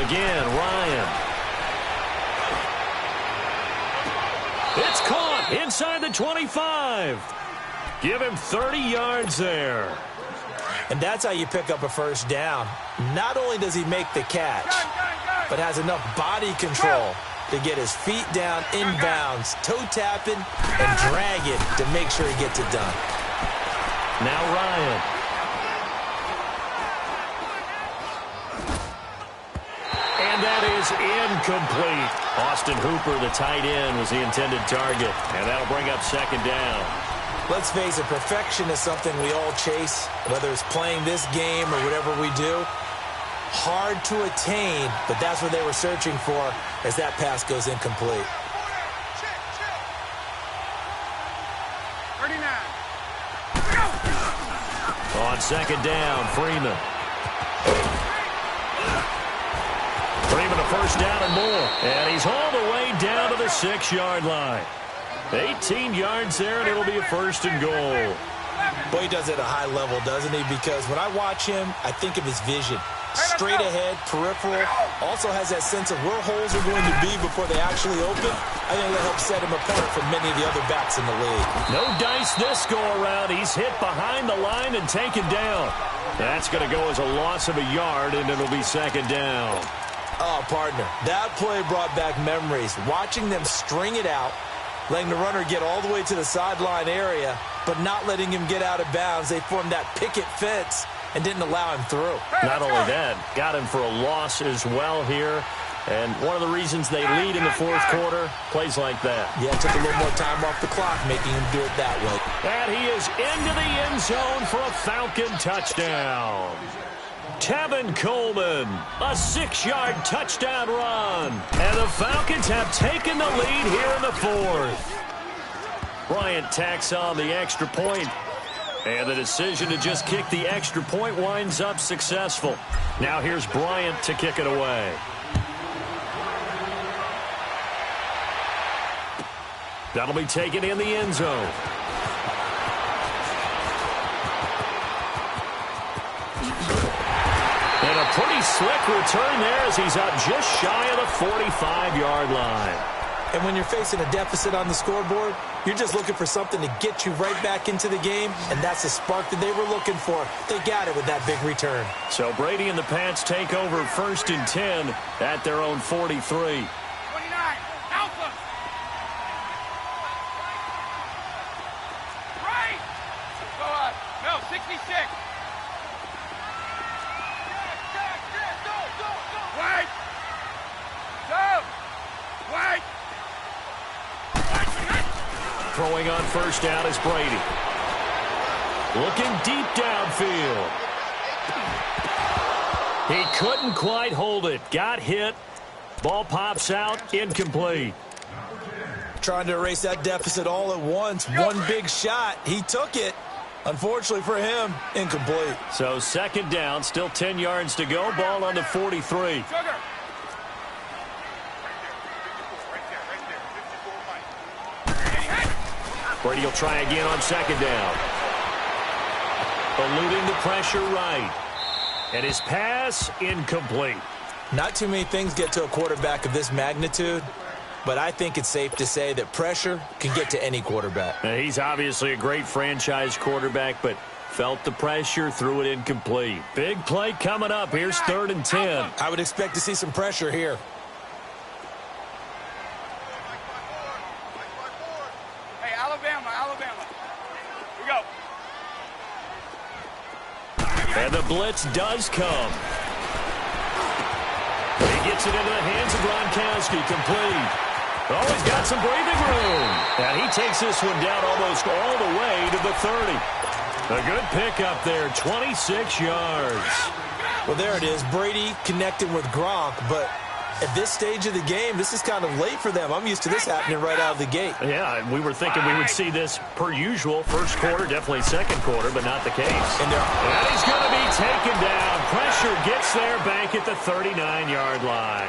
Again, Ryan. It's caught inside the 25. Give him 30 yards there. And that's how you pick up a first down. Not only does he make the catch, but has enough body control to get his feet down inbounds, toe tapping, and drag it to make sure he gets it done. Now Ryan. And that is incomplete. Austin Hooper, the tight end, was the intended target. And that'll bring up 2nd down. Let's face it, perfection is something we all chase, whether it's playing this game or whatever we do. Hard to attain, but that's what they were searching for as that pass goes incomplete. 39. On 2nd down, Freeman. Freeman a first down and more. And he's hauled away down to the 6-yard line. 18 yards there, and it'll be a 1st and goal. Boy, he does it at a high level, doesn't he? Because when I watch him, I think of his vision. Straight ahead, peripheral. Also has that sense of where holes are going to be before they actually open. I think that helps set him apart from many of the other backs in the league. No dice this go-around. He's hit behind the line and taken down. That's going to go as a loss of a yard, and it'll be 2nd down. Oh, partner, that play brought back memories. Watching them string it out, letting the runner get all the way to the sideline area, but not letting him get out of bounds. They formed that picket fence and didn't allow him through. Not only that, got him for a loss as well here. And one of the reasons they lead in the 4th quarter, plays like that. Yeah, took a little more time off the clock, making him do it that way. And he is into the end zone for a Falcon touchdown. Tevin Coleman, a 6-yard touchdown run. And the Falcons have taken the lead here in the 4th. Bryant tacks on the extra point. And the decision to just kick the extra point winds up successful. Now here's Bryant to kick it away. That'll be taken in the end zone. And a pretty slick return there as he's up just shy of the 45-yard line. And when you're facing a deficit on the scoreboard, you're just looking for something to get you right back into the game, and that's the spark that they were looking for. They got it with that big return. So Brady and the Pats take over 1st and 10 at their own 43. 29. Alpha. Right. Go up. No, 66. Wait. Go. Wait. Throwing on first down is Brady. Looking deep downfield. He couldn't quite hold it. Got hit. Ball pops out. Incomplete. Trying to erase that deficit all at once. One big shot. He took it. Unfortunately for him, incomplete. So 2nd down. Still 10 yards to go. Ball on the 43. Sugar. Brady will try again on 2nd down. Eluding the pressure right. And his pass incomplete. Not too many things get to a quarterback of this magnitude, but I think it's safe to say that pressure can get to any quarterback. Now, he's obviously a great franchise quarterback, but felt the pressure, threw it incomplete. Big play coming up. Here's 3rd and 10. I would expect to see some pressure here. Hey, Alabama. We go. And the blitz does come. He gets it into the hands of Gronkowski, complete. Oh, he's got some breathing room. And he takes this one down almost all the way to the 30. A good pickup there, 26 yards. Well, there it is. Brady connected with Gronk, but at this stage of the game, this is kind of late for them. I'm used to this happening right out of the gate. Yeah, we were thinking we would see this per usual. First quarter, definitely second quarter, but not the case. And he's going to be taken down. Pressure gets there back at the 39-yard line.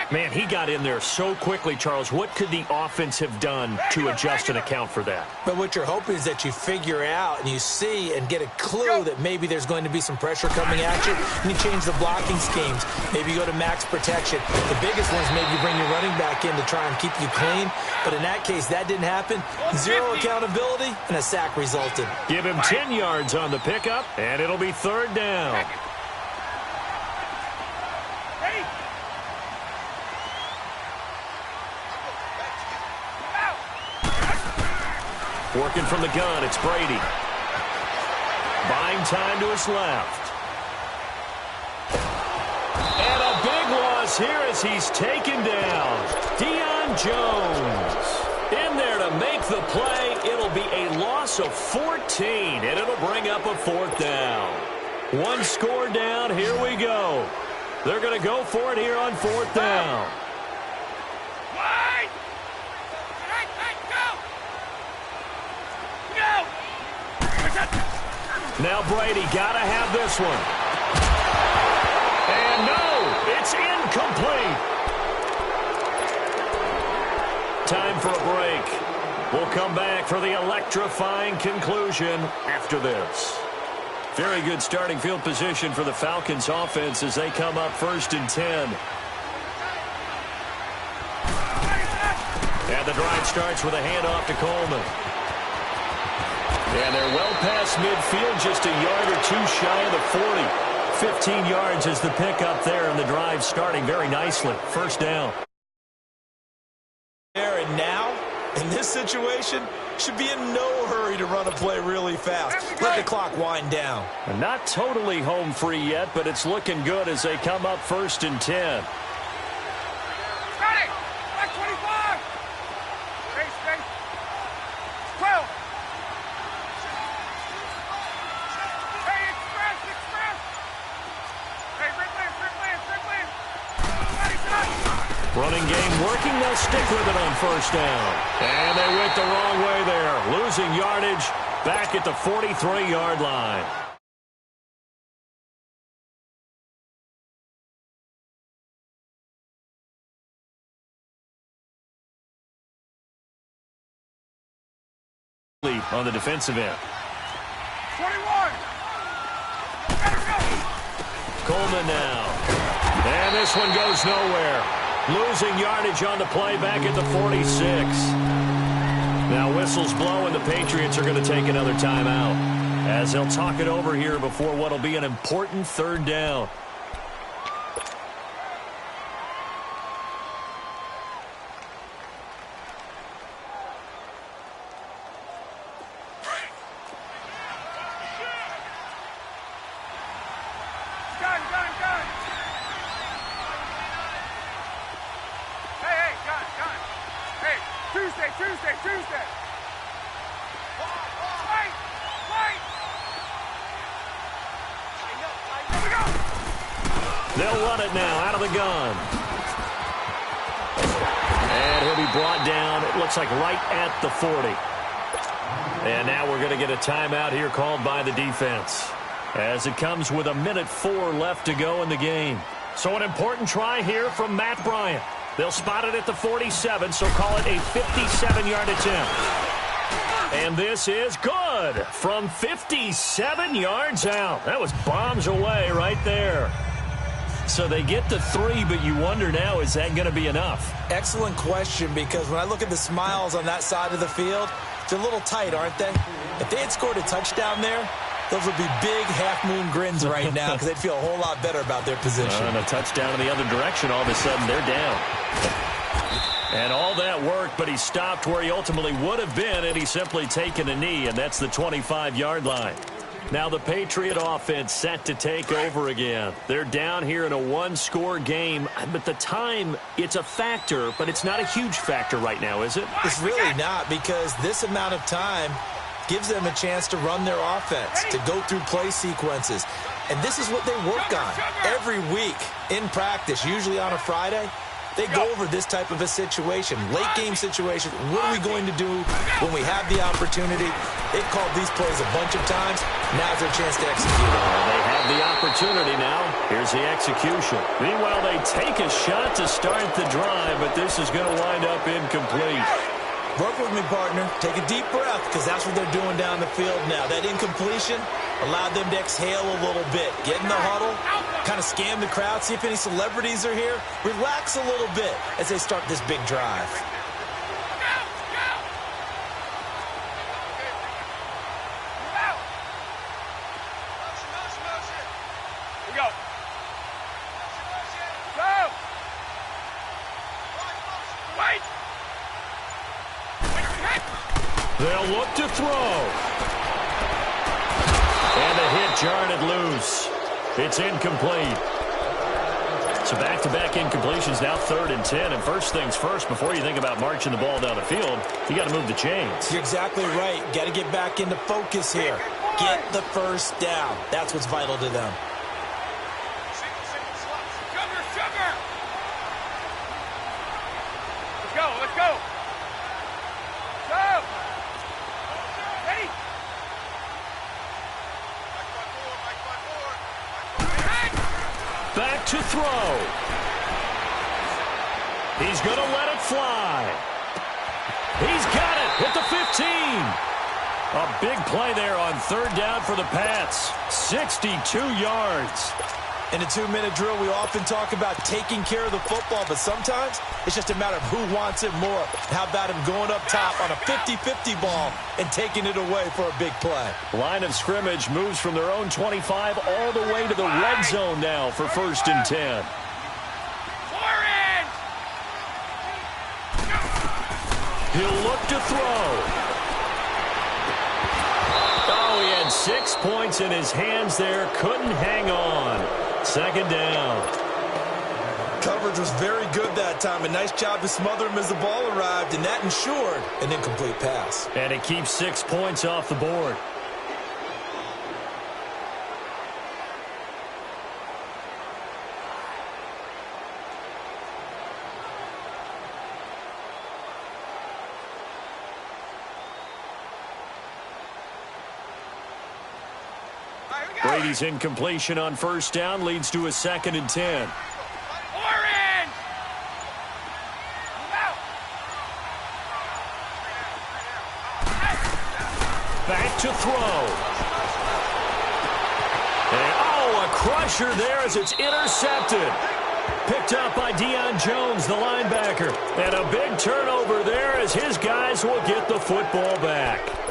Man, he got in there so quickly, Charles. What could the offense have done to adjust and account for that? But what you're hoping is that you figure out and you see and get a clue that maybe there's going to be some pressure coming at you, and you change the blocking schemes. Maybe you go to max protection. The biggest one is maybe you bring your running back in to try and keep you clean. But in that case, that didn't happen. Zero accountability, and a sack resulted. Give him 10 yards on the pickup, and it'll be third down. Working from the gun, it's Brady. Buying time to his left. And a big loss here as he's taken down. Deion Jones in there to make the play. It'll be a loss of 14, and it'll bring up a fourth down. One score down, here we go. They're going to go for it here on fourth down. Now Brady got to have this one. And no, it's incomplete. Time for a break. We'll come back for the electrifying conclusion after this. Very good starting field position for the Falcons offense as they come up first and 10. And the drive starts with a handoff to Coleman. And they're well past midfield, just a yard or two shy of the 40. 15 yards is the pickup there, and the drive starting very nicely. First down. There and now, in this situation, should be in no hurry to run a play really fast. Let the clock wind down. And not totally home free yet, but it's looking good as they come up first and 10. Running game working, they'll stick with it on first down. And they went the wrong way there. Losing yardage back at the 43-yard line. On the defensive end. 21. Coleman now. And this one goes nowhere. Losing yardage on the play back at the 46. Now whistles blow, and the Patriots are going to take another timeout as they'll talk it over here before what will be an important third down. Tuesday. They'll run it now out of the gun. And he'll be brought down, it looks like right at the 40. And now we're going to get a timeout here called by the defense as it comes with 1:04 left to go in the game. So an important try here from Matt Bryant. They'll spot it at the 47, so call it a 57-yard attempt. And this is good from 57 yards out. That was bombs away right there. So they get to 3, but you wonder now, is that going to be enough? Excellent question, because when I look at the smiles on that side of the field, they're a little tight, aren't they? If they had scored a touchdown there, those would be big half-moon grins right now because they'd feel a whole lot better about their position. And a touchdown in the other direction, all of a sudden they're down. And all that worked, but he stopped where he ultimately would have been, and he's simply taken a knee, and that's the 25-yard line. Now the Patriot offense set to take over again. They're down here in a one-score game, but the time, it's a factor, but it's not a huge factor right now, is it? It's really not, because this amount of time gives them a chance to run their offense, to go through play sequences. And this is what they work on every week in practice, usually on a Friday. They go over this type of a situation, late-game situation. What are we going to do when we have the opportunity? They've called these plays a bunch of times. Now's their chance to execute it. Well, they have the opportunity now. Here's the execution. Meanwhile, they take a shot to start the drive, but this is going to wind up incomplete. Work with me, partner. Take a deep breath, because that's what they're doing down the field now. That incompletion allowed them to exhale a little bit. Get in the huddle, kind of scan the crowd, see if any celebrities are here. Relax a little bit as they start this big drive. They'll look to throw. And the hit jarred it loose. It's incomplete. So back-to-back incompletions, now 3rd and 10. And first things first, before you think about marching the ball down the field, you got to move the chains. You're exactly right. Got to get back into focus here. Get the first down. That's what's vital to them. Let's go, let's go. Go. Ready? Back to throw. He's going to let it fly. He's got it at the 15. A big play there on 3rd down for the Pats. 62 yards. In a 2-minute drill, we often talk about taking care of the football, but sometimes it's just a matter of who wants it more. How about him going up top on a 50-50 ball and taking it away for a big play? Line of scrimmage moves from their own 25 all the way to the red zone now for 1st and 10. He'll look to throw. Oh, he had 6 points in his hands there. Couldn't hang on. 2nd down. Coverage was very good that time. A nice job to smother him as the ball arrived, and that ensured an incomplete pass. And it keeps 6 points off the board. Brady's incompletion on 1st down leads to a 2nd and 10. Orange! Back to throw. And, a crusher there as it's intercepted. Picked up by Deion Jones, the linebacker. And a big turnover there as his guys will get the football back.